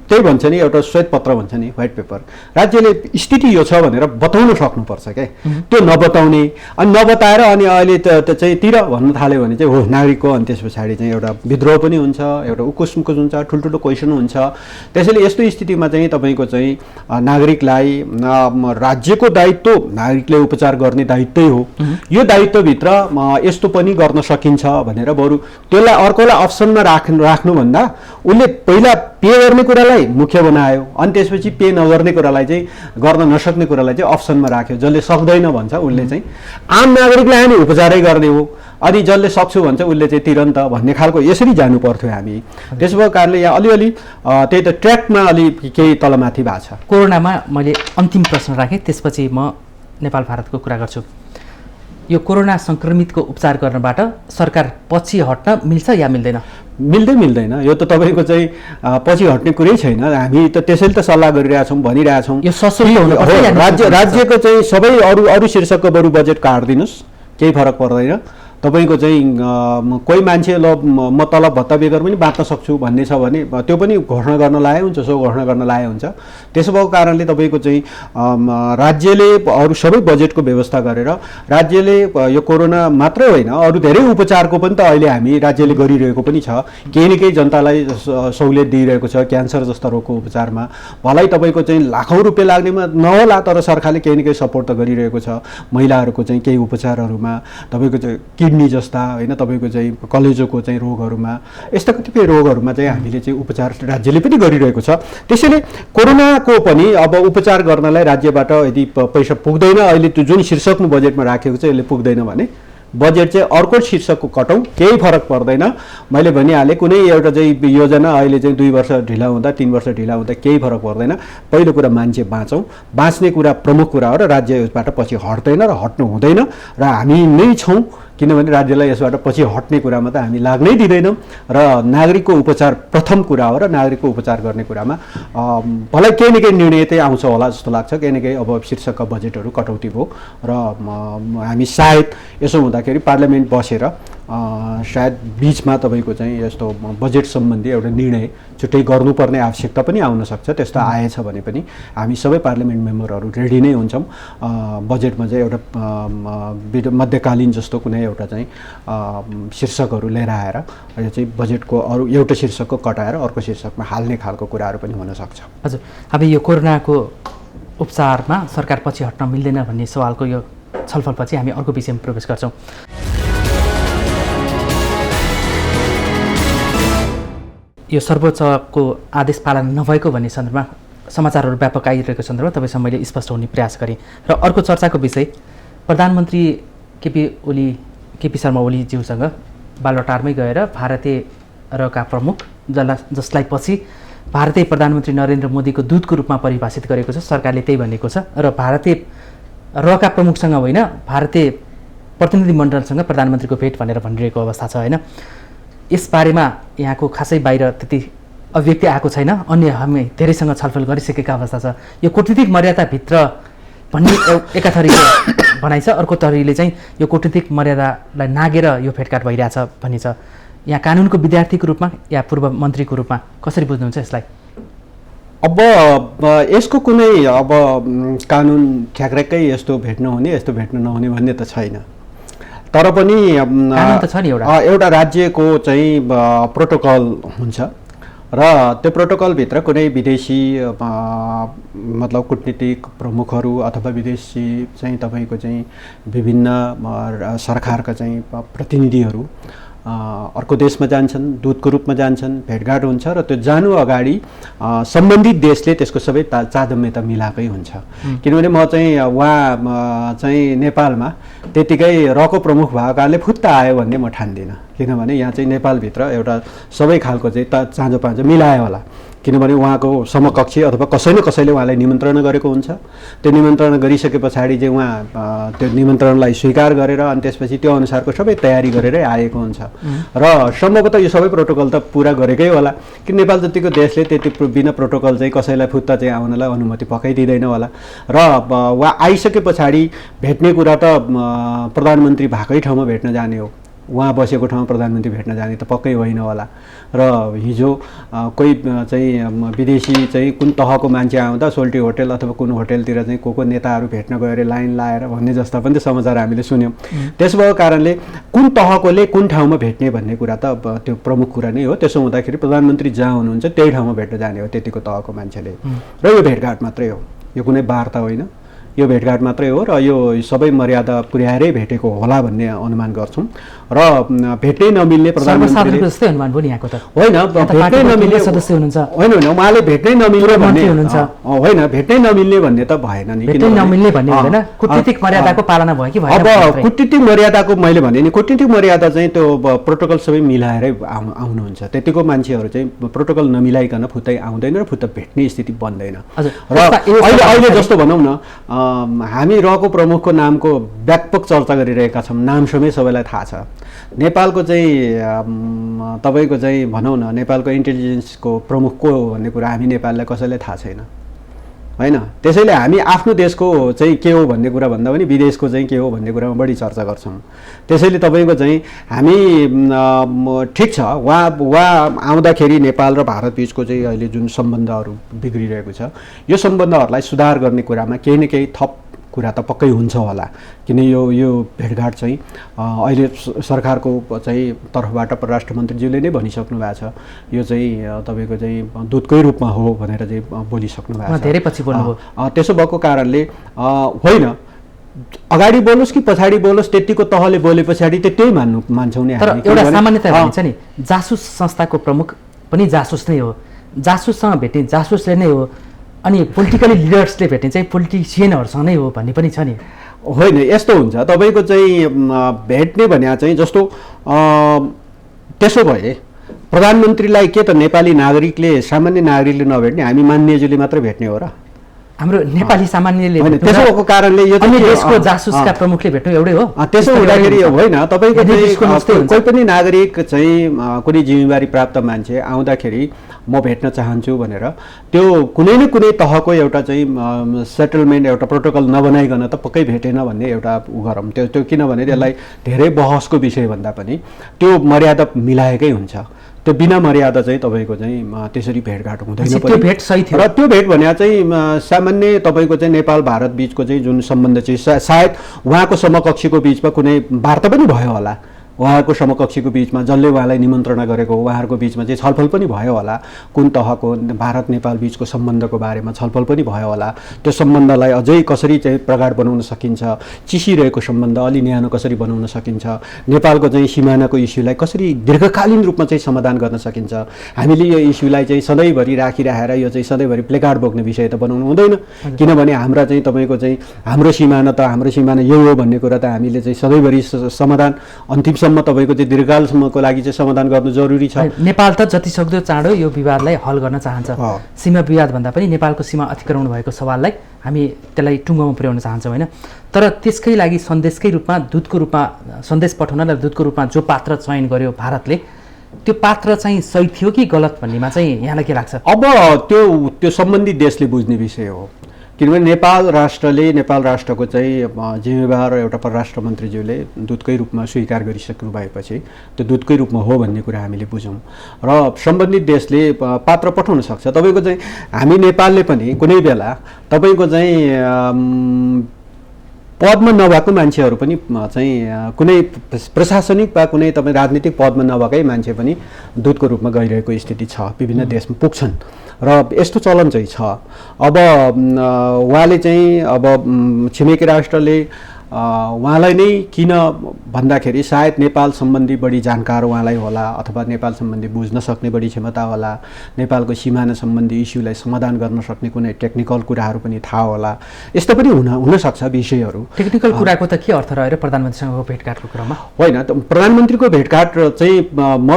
Speaker 2: त्यही भन्छ नि एउटा श्वेत पत्र भन्छ नि, व्हाइट पेपर, राज्य मान्छेले स्थिति यो छ भनेर बताउन सक्नुपर्छ क्या, त्यो नबताउने अनि नबताएर अनि अहिले त चाहिँ तिर भन्न थाल्यो भने चाहिँ हो नागरिकको, अनि त्यस पछाडि चाहिँ एउटा विद्रोह पनि हुन्छ, एउटा उकुस मुकुस हुन्छ, ठुल्ठुलो क्वेसन हुन्छ। त्यसैले यस्तो स्थितिमा चाहिँ तपाईँको चाहिँ नागरिकलाई राज्यको दायित्व नागरिकले उपचार गर्ने दायित्वै हो, यो दायित्वभित्र यस्तो पनि गर्न सकिन्छ भनेर बरु त्यसलाई अर्कोलाई अप्सनमा राख्नुभन्दा उसले पहिला पे गर्ने कुरालाई मुख्य बनायो, अनि त्यसपछि पे नगर्ने कुरालाई चाहिँ गर्न नसक्ने कुरालाई चाहिँ अप्सनमा राख्यो। जसले सक्दैन भन्छ उसले चाहिँ आम नागरिकलाई हामी उपचारै गर्ने हो, अनि जसले सक्छु भन्छ उसले चाहिँ तिरन्त भन्ने खालको यसरी जानु पर्थ्यो हामी। त्यसो भएको कारणले यहाँ अलिअलि त्यही त ट्र्याकमा अलि केही तलमाथि भएको छ।
Speaker 1: कोरोनामा मैले अन्तिम प्रश्न राखेँ, त्यसपछि म नेपाल भारतको कुरा गर्छु। यो कोरोना सङ्क्रमितको उपचार गर्नबाट सरकार पछि हट्न मिल्छ या मिल्दैन?
Speaker 2: मिल्दैन, यो त तपाईँको चाहिँ पछि हट्ने कुरै छैन। हामी त त्यसैले त सल्लाह गरिरहेछौँ, भनिरहेछौँ
Speaker 1: यो सशुल्क हुनुपर्छ।
Speaker 2: राज्यको चाहिँ सबै अरू शीर्षकको बरु बजेट काट्दिनुहोस्, केही फरक पर्दैन। तपाईँको चाहिँ कोही मान्छे ल म तलब भत्ता बेगर पनि बाँच्न सक्छु भन्ने छ भने त्यो पनि घोषणा गर्न लाए हुन्छ, सो घोषणा गर्न लाए हुन्छ। त्यसो भएको कारणले तपाईँको चाहिँ राज्यले अरू सबै बजेटको व्यवस्था गरेर राज्यले यो कोरोना मात्रै होइन अरू धेरै उपचारको पनि त अहिले हामी राज्यले गरिरहेको पनि छ। केही न केही जनतालाई सहुलियत दिइरहेको छ क्यान्सर जस्ता रोगको उपचारमा। भलै तपाईँको चाहिँ लाखौँ रुपियाँ लाग्नेमा नहोला, तर सरकारले केही न केही सपोर्ट त गरिरहेको छ। महिलाहरूको चाहिँ केही उपचारहरूमा, तपाईँको चाहिँ किडनी जस्ता होइन, तपाईँको चाहिँ कलेजोको चाहिँ रोगहरूमा, यस्ता कतिपय रोगहरूमा चाहिँ हामीले चाहिँ उपचार राज्यले पनि गरिरहेको छ। त्यसैले कोरोनाको पनि अब उपचार गर्नलाई राज्यबाट यदि पैसा पुग्दैन, अहिले त्यो जुन शीर्षकमा बजेटमा राखेको छ यसले पुग्दैन भने बजेट चाहिँ अर्को शीर्षकको कटौँ, केही फरक पर्दैन। मैले भनिहालेँ कुनै एउटा चाहिँ योजना अहिले चाहिँ 2 वर्ष ढिला हुँदा 3 वर्ष ढिला हुँदा केही फरक पर्दैन। पहिलो कुरा मान्छे बाँचौँ, बाँच्ने कुरा प्रमुख कुरा हो र राज्य यसबाट पछि हट्दैन र हट्नु हुँदैन र हामी नै छौँ, किनभने राज्यलाई यसबाट पछि हट्ने कुरामा त हामी लाग्नै दिँदैनौँ र नागरिकको उपचार प्रथम कुरा हो र नागरिकको उपचार गर्ने कुरामा भलै केही न केही निर्णय चाहिँ आउँछ होला जस्तो लाग्छ। केही न केही अब शीर्षकका बजेटहरू कटौती भयो र हामी सायद यसो हुँदाखेरि पार्लियामेन्ट बसेर सायद बिचमा तपाईँको चाहिँ यस्तो बजेट सम्बन्धी एउटा निर्णय छुट्टै गर्नुपर्ने आवश्यकता पनि आउन सक्छ। त्यस्तो आएछ भने पनि हामी सबै पार्लियामेन्ट मेम्बरहरू रेडी नै हुन्छौँ बजेटमा चाहिँ एउटा मध्यकालीन जस्तो कुनै एउटा चाहिँ शीर्षकहरू लिएर आएर यो चाहिँ बजेटको अरू एउटा शीर्षकको कटाएर अर्को शीर्षकमा हाल्ने खालको कुराहरू पनि हुनसक्छ।
Speaker 1: हजुर, अब यो कोरोनाको उपचारमा सरकार पछि हट्न मिल्दैन भन्ने सवालको यो छलफलपछि हामी अर्को विषयमा प्रवेश गर्छौँ। यो सर्वोच्चको आदेश पालना नभएको भन्ने सन्दर्भमा समाचारहरू व्यापक आइरहेको सन्दर्भमा तपाईँसँग मैले स्पष्ट हुने प्रयास गरेँ। र अर्को चर्चाको विषय प्रधानमन्त्री केपी शर्मा ओलीज्यूसँग बालुवाटारमै गएर भारतीय रका प्रमुख जसलाई पछि भारतीय प्रधानमन्त्री नरेन्द्र मोदीको दूतको रूपमा परिभाषित गरेको छ, सरकारले त्यही भनेको छ। र भारतीय रका प्रमुखसँग होइन, भारतीय प्रतिनिधिमण्डलसँग प्रधानमन्त्रीको भेट भनेर भनिरहेको अवस्था छ होइन। यसबारेमा यहाँको खासै बाहिर त्यति अभिव्यक्ति आएको छैन, अन्य हामी धेरैसँग छलफल गरिसकेका अवस्था छ। यो कूटनीतिक मर्यादाभित्र भन्ने एका थरीको भनाइ छ, अर्को थरीले चाहिँ यो कूटनीतिक मर्यादालाई नागेर यो भेटघाट भइरहेछ भन्ने छ। यहाँ कानुनको विद्यार्थीको रूपमा या पूर्व मन्त्रीको रूपमा कसरी बुझ्नुहुन्छ यसलाई?
Speaker 2: अब यसको कुनै अब कानुन ठ्याक्कै यस्तो भेट्न हुने यस्तो भेट्न नहुने भन्ने त छैन, तर पनि एउटा राज्यको चाहिँ प्रोटोकल हुन्छ र त्यो प्रोटोकलभित्र कुनै विदेशी मतलब कूटनीतिक प्रमुखहरू अथवा विदेशी चाहिँ तपाईँको चाहिँ विभिन्न सरकारका चाहिँ प्रतिनिधिहरू अर्को देशमा जान्छन्, दूतको रूपमा जान्छन्, भेटघाट हुन्छ र त्यो जानु अगाडि सम्बन्धित देशले त्यसको सबै चादम्यता मिलाएकै हुन्छ। किनभने म चाहिँ उहाँ चाहिँ नेपालमा त्यतिकै रको प्रमुख भएको कारणले फुत्त आयो भन्ने म ठान्दिनँ, किनभने यहाँ चाहिँ नेपालभित्र एउटा सबै खालको चाहिँ चाँजो पाँजो मिलायो होला, किनभने उहाँको समकक्षी अथवा कसैले उहाँलाई निमन्त्रणा गरेको हुन्छ। त्यो निमन्त्रणा गरिसके पछाडि चाहिँ उहाँ त्यो निमन्त्रणालाई स्वीकार गरेर अनि त्यसपछि त्यो अनुसारको सबै तयारी गरेरै आएको हुन्छ र सम्भवतः यो सबै प्रोटोकल त पुरा गरेकै होला कि नेपाल जतिको देशले त्यति बिना प्रोटोकल चाहिँ कसैलाई फुत्ता चाहिँ आउनलाई अनुमति पक्कै दिँदैन होला। र उहाँ आइसके पछाडि भेट्ने कुरा त प्रधानमन्त्री भएकै ठाउँमा भेट्न जाने हो, उहाँ बसेको ठाउँमा प्रधानमन्त्री भेट्न जाने त पक्कै होइन होला। र हिजो कोही चाहिँ विदेशी चाहिँ कुन तहको मान्छे आउँदा सोल्टी होटल अथवा कुन होटलतिर चाहिँ को नेताहरू भेट्न गएर लाइन लाएर भन्ने जस्ता पनि त समाचार हामीले सुन्यौँ। त्यसो भएको कारणले कुन तहकोले कुन ठाउँमा भेट्ने भन्ने कुरा त अब त्यो प्रमुख कुरा नै हो। त्यसो हुँदाखेरि प्रधानमन्त्री जहाँ हुनुहुन्छ त्यही ठाउँमा भेट्न जाने हो त्यतिको तहको मान्छेले। र यो भेटघाट मात्रै हो, यो कुनै वार्ता होइन, यो भेटघाट मात्रै हो। र यो सबै मर्यादा पुर्याएरै भेटेको होला भन्ने अनुमान गर्छौँ। र भेट्नै नमिल्ने प्रधानमन्त्रीले
Speaker 1: जस्तै अनुमान पनि यहाँको त
Speaker 2: होइन, भेट्नै नमिल्ने
Speaker 1: सदस्य हुनुहुन्छ,
Speaker 2: होइन होइन, उहाँले भेट्नै नमिल्ने भन्ने होइन, भेट्नै नमिल्ने भन्ने त भएन नि।
Speaker 1: भेट्नै नमिल्ने भन्ने हुँदैन, कूटनीतिक मर्यादाको पालना भयो कि भएन?
Speaker 2: अब कूटनीतिक मर्यादाको मैले भने नि कूटनीतिक मर्यादा चाहिँ त्यो प्रोटोकल सबै मिलाएरै आउनुहुन्छ। त्यतिको मान्छेहरू चाहिँ प्रोटोकल नमिलाइकन फुत्तै आउँदैन र फुत्त भेट्ने स्थिति बन्दैन। र अहिले जस्तो भनौँ न, हामी रहको प्रमुखको नामको व्यापक चर्चा गरिरहेका छौँ, नाम समेत सबैलाई थाहा छ। नेपालको चाहिँ तपाईँको चाहिँ भनौँ न, नेपालको इन्टेलिजेन्सको प्रमुख को हो भन्ने कुरा हामी नेपाललाई कसैलाई थाहा छैन होइन। त्यसैले हामी आफ्नो देशको चाहिँ के हो भन्ने कुरा भन्दा पनि विदेशको चाहिँ के हो भन्ने कुरामा बढी चर्चा गर्छौँ। त्यसैले तपाईँको चाहिँ हामी ठिक छ, उहाँ आउँदाखेरि नेपाल र भारत बिचको चाहिँ अहिले जुन सम्बन्धहरू बिग्रिरहेको छ, यो सम्बन्धहरूलाई सुधार गर्ने कुरामा केही न केही थप कुरा त पक्कै हुन्छ होला। किन यो भेटघाट चाहिँ अहिले सरकारको चाहिँ तर्फबाट परराष्ट्र मन्त्रीज्यूले नै भनिसक्नु भएको छ, यो चाहिँ तपाईँको चाहिँ दूतकै रूपमा हो भनेर चाहिँ बोलिसक्नु भएको छ।
Speaker 1: धेरै पछि बोल्नुभयो।
Speaker 2: त्यसो भएको कारणले होइन, अगाडि बोलोस् कि पछाडि बोलोस्, त्यतिको तहले बोले पछाडि त्यही मान्छौँ नि।
Speaker 1: तर एउटा सामान्यतया भनिन्छ नि, जासुस संस्थाको प्रमुख पनि जासुस नै हो, जासुससँग भेट्ने जासुसले नै हो, अनि पोलिटिकली लिडर्सले भेट्ने चाहिँ पोलिटिसियनहरूसँग नै हो भन्ने पनि छ नि।
Speaker 2: होइन, यस्तो हुन्छ तपाईँको चाहिँ भेट्ने भने चाहिँ जस्तो त्यसो भए प्रधानमन्त्रीलाई के त नेपाली नागरिकले सामान्य नागरिकले नभेट्ने, हामी मान्यज्यूले मात्रै भेट्ने हो र?
Speaker 1: हाम्रो नेपाली सामान्यले
Speaker 2: होइन, त्यसो भएको कारणले यो
Speaker 1: अन्य देशको जासुसका प्रमुखले भेट्नु एउटै हो।
Speaker 2: त्यसो हुँदाखेरि होइन, तपाईँको कोही पनि नागरिक चाहिँ कुनै जिम्मेवारी प्राप्त मान्छे आउँदाखेरि म भेट्न चाहन्छु भनेर त्यो कुनै न कुनै तहको एउटा चाहिँ सेटलमेन्ट, एउटा प्रोटोकल नबनाइकन त पक्कै भेटेन भन्ने एउटा उ गरौँ। त्यो किनभने त्यसलाई धेरै बहसको विषय भन्दा पनि त्यो मर्यादा मिलाएकै हुन्छ। त्यो बिना मर्यादा चाहिँ तपाईँको चाहिँ त्यसरी भेटघाट हुँदैन पनि।
Speaker 1: त्यो भेट सही थियो।
Speaker 2: र त्यो भेट भने चाहिँ सामान्य तपाईँको चाहिँ नेपाल भारत बिचको चाहिँ जुन सम्बन्ध चाहिँ सायद उहाँको समकक्षीको बिचमा कुनै वार्ता पनि भयो होला, उहाँहरूको समकक्षीको बिचमा जसले उहाँलाई निमन्त्रणा गरेको हो उहाँहरूको बिचमा चाहिँ छलफल पनि भयो होला, कुन तहको भारत नेपाल बिचको सम्बन्धको बारेमा छलफल पनि भयो होला। त्यो सम्बन्धलाई अझै कसरी चाहिँ प्रगाढ बनाउन सकिन्छ, चिसिरहेको सम्बन्ध अलि न्यानो कसरी बनाउन सकिन्छ, नेपालको चाहिँ सिमानाको इस्युलाई कसरी दीर्घकालीन रूपमा चाहिँ समाधान गर्न सकिन्छ। हामीले यो इस्युलाई चाहिँ सधैँभरि राखिराखेर यो चाहिँ सधैँभरि प्लेकार्ड बोक्ने विषय त बनाउनु हुँदैन। किनभने हाम्रा चाहिँ तपाईँको चाहिँ हाम्रो सिमाना यो हो भन्ने कुरा त हामीले चाहिँ सधैँभरि समाधान अन्तिमसम्म तपाईँको चाहिँ दीर्घकालसम्मको लागि चाहिँ समाधान गर्नु जरुरी छ।
Speaker 1: नेपाल त जतिसक्दो चाँडो यो विवादलाई हल गर्न चाहन्छ। सीमा विवाद भन्दा पनि नेपालको सीमा अतिक्रमण भएको सवाललाई हामी त्यसलाई टुङ्गोमा पुर्याउन चाहन्छौँ होइन। तर त्यसकै लागि सन्देशकै रूपमा दूतको रूपमा सन्देश पठाउनलाई दूतको रूपमा जो पात्र चयन गर्यो भारतले, त्यो पात्र चाहिँ सही थियो कि गलत भन्नेमा चाहिँ यहाँलाई के लाग्छ?
Speaker 2: अब त्यो सम्बन्धित देशले बुझ्ने विषय हो। किनभने नेपाल राष्ट्रको चाहिँ जिम्मेवार एउटा परराष्ट्र मन्त्रीज्यूले दूतकै रूपमा स्वीकार गरिसक्नु भएपछि त्यो दूतकै रूपमा हो भन्ने कुरा हामीले बुझौँ र सम्बन्धित देशले पात्र पठाउन सक्छ। तपाईँको चाहिँ हामी नेपालले पनि कुनै बेला तपाईँको चाहिँ पदमा नभएको मान्छेहरू पनि चाहिँ कुनै प्रशासनिक वा कुनै तपाईँ राजनीतिक पदमा नभएकै मान्छे पनि दूतको रूपमा गइरहेको स्थिति छ, विभिन्न देशमा पुग्छन् र यस्तो चलन चाहिँ छ। अब उहाँले चाहिँ अब छिमेकी राष्ट्रले उहाँलाई नै किन भन्दाखेरि सायद नेपाल सम्बन्धी बढी जानकार उहाँलाई होला, अथवा नेपाल सम्बन्धी बुझ्न सक्ने बढी क्षमता होला, नेपालको सिमाना सम्बन्धी इस्युलाई समाधान गर्न सक्ने कुनै टेक्निकल कुराहरू पनि थाहा होला, यस्तो पनि हुनसक्छ विषयहरू।
Speaker 1: टेक्निकल कुराको त के अर्थ रह्यो प्रधानमन्त्रीसँगको भेटघाटको क्रममा?
Speaker 2: होइन, प्रधानमन्त्रीको भेटघाट चाहिँ म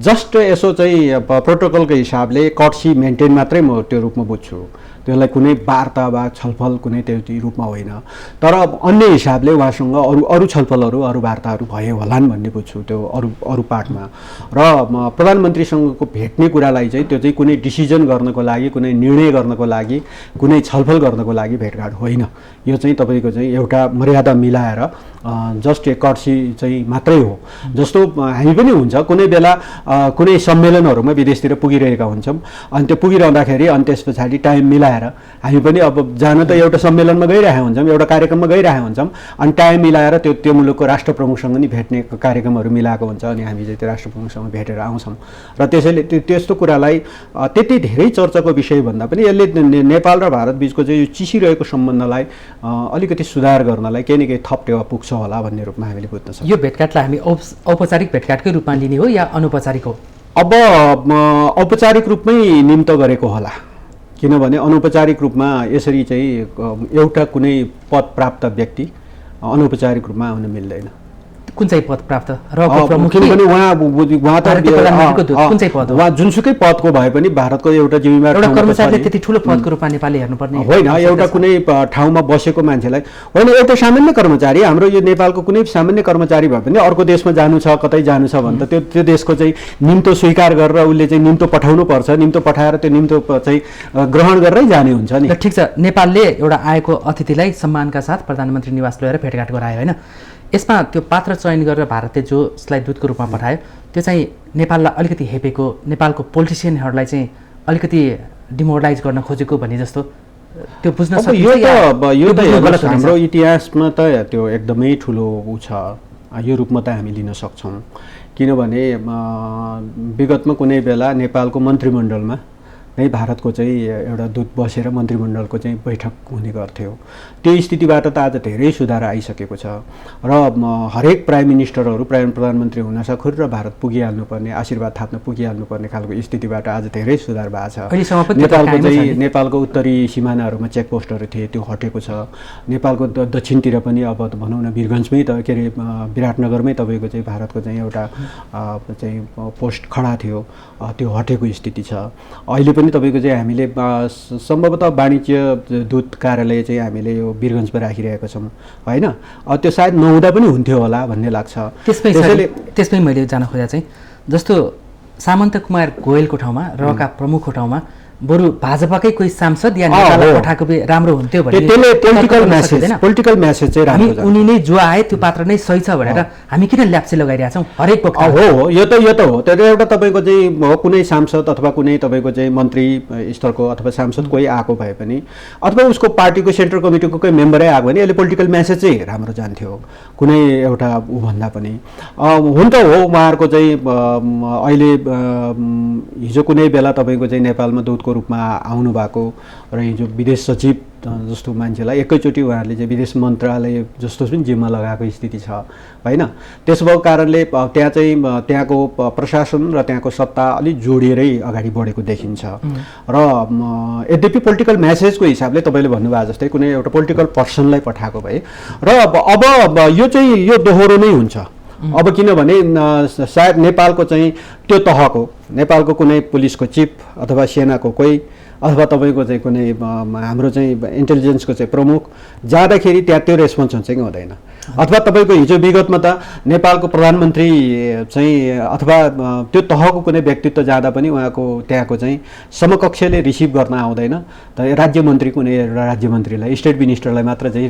Speaker 2: जस्ट यसो चाहिँ प्रोटोकलको हिसाबले कट्सी मेन्टेन मात्रै म त्यो रूपमा बुझ्छु, त्यसलाई कुनै वार्ता वा छलफल कुनै त्यो रूपमा होइन। तर अन्य हिसाबले उहाँसँग अरू छलफलहरू अरू वार्ताहरू भए होलान् भन्ने बुझ्छु त्यो अरू पार्टमा। र प्रधानमन्त्रीसँगको भेट्ने कुरालाई चाहिँ त्यो चाहिँ कुनै डिसिजन गर्नको लागि, कुनै निर्णय गर्नको लागि, कुनै छलफल गर्नको लागि भेटघाट होइन। यो चाहिँ तपाईँको चाहिँ एउटा मर्यादा मिलाएर जस्ट ए कर्सी चाहिँ मात्रै हो। जस्तो हामी पनि हुन्छ कुनै बेला कुनै सम्मेलनहरूमा विदेशतिर पुगिरहेका हुन्छौँ, अनि त्यो पुगिरहँदाखेरि अनि त्यस पछाडि टाइम मिलाएर हामी पनि अब जान त एउटा सम्मेलनमा गइरहेका हुन्छौँ, एउटा कार्यक्रममा गइरहेका हुन्छौँ, अनि टाइम मिलाएर त्यो मुलुकको राष्ट्र प्रमुखसँग नि भेट्ने कार्यक्रमहरू मिलाएको हुन्छ, अनि हामी चाहिँ त्यो राष्ट्र प्रमुखसँग भेटेर आउँछौँ। र त्यसैले त्यस्तो कुरालाई त्यति धेरै चर्चाको विषय भन्दा पनि यसले नेपाल र भारत बिचको चाहिँ यो चिसिरहेको सम्बन्धलाई अलिकति सुधार गर्नलाई केही न केही थप टेवा पुग्छ होला भन्ने रूपमा हामीले बुझ्न सक्छौँ।
Speaker 1: यो भेटघाटलाई हामी औपचारिक भेटघाटकै रूपमा लिने हो या अनौपचारिक हो?
Speaker 2: अब औपचारिक रूपमै निम्त गरेको होला, किनभने अनौपचारिक रूपमा यसरी चाहिँ एउटा कुनै पद प्राप्त व्यक्ति अनौपचारिक रूपमा आउन मिल्दैन।
Speaker 1: कुन चाहिँ पद प्राप्त रहेको प्रमुख?
Speaker 2: किनभने उहाँ त
Speaker 1: कुन चाहिँ पद हो?
Speaker 2: उहाँ जुनसुकै पदको भए पनि भारतको एउटा जिम्मेवार
Speaker 1: एउटा कर्मचारीले त्यति ठुलो पदको रूपमा नेपालले हेर्नुपर्ने
Speaker 2: होइन। एउटा कुनै ठाउँमा बसेको मान्छेलाई होइन, एउटा सामान्य कर्मचारी, हाम्रो यो नेपालको कुनै सामान्य कर्मचारी भए पनि अर्को देशमा जानु छ, कतै जानु छ भने त त्यो देशको चाहिँ निम्तो स्वीकार गरेर उसले चाहिँ निम्तो पठाउनु पर्छ, निम्तो पठाएर त्यो निम्तो चाहिँ ग्रहण गरेरै जाने हुन्छ नि।
Speaker 1: ठिक छ, नेपालले एउटा आएको अतिथिलाई सम्मानका साथ प्रधानमन्त्री निवास ल्याएर भेटघाट गरायो होइन? यसमा त्यो पात्र चयन गरेर भारतले जसलाई दूतको रूपमा पठायो त्यो चाहिँ नेपाललाई अलिकति हेपेको, नेपालको पोलिटिसियनहरूलाई चाहिँ अलिकति डिमोरलाइज गर्न खोजेको भन्ने जस्तो त्यो बुझ्न सकिन्छ?
Speaker 2: यो त हाम्रो इतिहासमा त त्यो एकदमै ठुलो छ, यो रूपमा त हामी लिन सक्छौँ। किनभने विगतमा कुनै बेला नेपालको मन्त्रीमण्डलमा नै भारतको चाहिँ एउटा दूत बसेर मन्त्रीमण्डलको चाहिँ बैठक हुने गर्थ्यो। त्यो स्थितिबाट त आज धेरै सुधार आइसकेको छ र हरेक प्राइम मिनिस्टरहरू प्रधानमन्त्री हुनसक्छ र भारत पुगिहाल्नुपर्ने, आशीर्वाद थाप्न पुगिहाल्नुपर्ने खालको स्थितिबाट आज धेरै सुधार भएको छ। नेपालको उत्तरी सिमानाहरूमा चेकपोस्टहरू थिए, त्यो हटेको छ। नेपालको दक्षिणतिर पनि अब भनौँ न वीरगन्जमै त के अरे विराटनगरमै तपाईँको चाहिँ भारतको चाहिँ एउटा चाहिँ पोस्ट खडा थियो, त्यो हटेको स्थिति छ। अहिले पनि तपाईँको चाहिँ हामीले सम्भवतः वाणिज्य दूत कार्यालय चाहिँ हामीले यो वीरगन्जमा राखिरहेका छौँ होइन? त्यो सायद नहुँदा पनि हुन्थ्यो होला भन्ने लाग्छ।
Speaker 1: त्यसमै मैले जान खोजा चाहिँ जस्तो सामन्त कुमार गोयलको ठाउँमा रका प्रमुखको ठाउँमा बरु भाजपाकै कोही सांसद या नेतालाई पठाएको भए राम्रो हुन्थ्यो भन्ने
Speaker 2: पोलिटिकल मेसेज चाहिँ
Speaker 1: हामी उनी नै जो आए त्यो पात्र नै सही छ भनेर हामी किन ल्याप्से लगाइरहेका छौँ हरेक पक्ष?
Speaker 2: हो, यो त हो। त्यो एउटा तपाईँको चाहिँ कुनै सांसद अथवा कुनै तपाईँको चाहिँ मन्त्री स्तरको अथवा सांसद कोही आएको भए पनि अथवा उसको पार्टीको सेन्ट्रल कमिटीको कोही मेम्बरै आएको भने यसले पोलिटिकल मेसेज चाहिँ राम्रो जान्थ्यो कुनै एउटा उभन्दा पनि। हुन त हो, उहाँहरूको चाहिँ अहिले हिजो कुनै बेला तपाईँको चाहिँ नेपालमा दूतको रूपमा आउनु भएको र हिजो विदेश सचिव जस्तो मान्छेलाई एकैचोटि उहाँहरूले चाहिँ विदेश मन्त्रालय जस्तो पनि जिम्मा लगाएको स्थिति छ होइन? त्यसो भएको कारणले त्यहाँ चाहिँ त्यहाँको प्रशासन र त्यहाँको सत्ता अलिक जोडिएरै अगाडि बढेको देखिन्छ। र यद्यपि पोलिटिकल मेसेजको हिसाबले तपाईँले भन्नुभयो जस्तै कुनै एउटा पोलिटिकल पर्सनलाई पठाएको भए र अब यो चाहिँ यो दोहोरो नै हुन्छ। अब किनभने सायद नेपालको चाहिँ त्यो तहको नेपालको कुनै पुलिसको चिफ अथवा सेनाको कोही अथवा तपाईँको चाहिँ कुनै हाम्रो चाहिँ इन्टेलिजेन्सको चाहिँ प्रमुख जाँदाखेरि त्यहाँ त्यो रेस्पोन्स हुन्छ कि हुँदैन? अथवा तपाईँको हिजो विगतमा त नेपालको प्रधानमन्त्री चाहिँ अथवा त्यो तहको कुनै व्यक्तित्व जाँदा पनि उहाँको त्यहाँको चाहिँ समकक्षले रिसिभ गर्न आउँदैन, त राज्य मन्त्री कुनै राज्य मन्त्रीलाई स्टेट मिनिस्टरलाई मात्र चाहिँ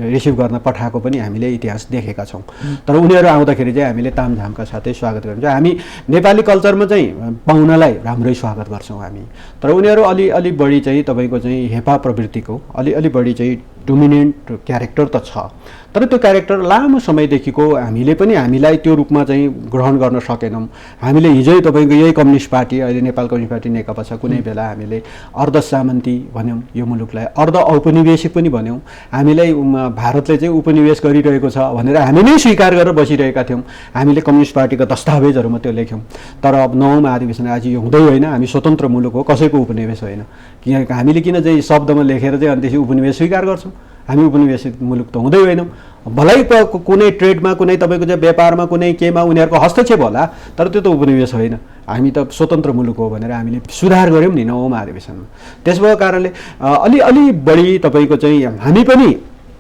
Speaker 2: रिसिभ गर्न पठाएको पनि हामीले इतिहास देखेका छौँ। तर उनीहरू आउँदाखेरि चाहिँ हामीले तामझामका साथै स्वागत गर्छौँ। हामी नेपाली कल्चरमा चाहिँ पाहुनालाई राम्रै स्वागत गर्छौँ हामी। तर उनीहरू अलि बढी चाहिँ तपाईँको चाहिँ हेपा प्रवृत्तिको अलि बढी चाहिँ डोमिनेन्ट क्यारेक्टर त छ, तर त्यो क्यारेक्टर लामो समयदेखिको हामीले पनि हामीलाई त्यो रूपमा चाहिँ ग्रहण गर्न सकेनौँ। हामीले हिजै तपाईँको यही कम्युनिस्ट पार्टी, अहिले नेपाल कम्युनिस्ट पार्टी नेकपा छ, कुनै बेला हामीले अर्ध सामन्ती भन्यौँ, यो मुलुकलाई अर्ध औपनिवेशिक पनि भन्यौँ। हामीलाई भारतले चाहिँ उपनिवेश गरिरहेको छ भनेर हामी नै स्वीकार गरेर बसिरहेका थियौँ। हामीले कम्युनिस्ट पार्टीका दस्तावेजहरूमा त्यो लेख्यौँ। तर अब 9औं महाधिवेशन आज यो हुँदै होइन, हामी स्वतन्त्र मुलुक हो, कसैको उपनिवेश होइन। हामीले किन चाहिँ शब्दमा लेखेर चाहिँ अनि त्यसपछि उपनिवेश स्वीकार गर्छौँ? हामी उपनिवेशित मुलुक त हुँदै होइनौँ। भलै कुनै ट्रेडमा कुनै तपाईँको चाहिँ व्यापारमा कुनै केमा उनीहरूको हस्तक्षेप होला, तर त्यो त उपनिवेश होइन। हामी त स्वतन्त्र मुलुक हो भनेर हामीले सुधार गऱ्यौँ नि 9औं महाधिवेशनमा। त्यस भएको कारणले अलि बढी तपाईँको चाहिँ हामी पनि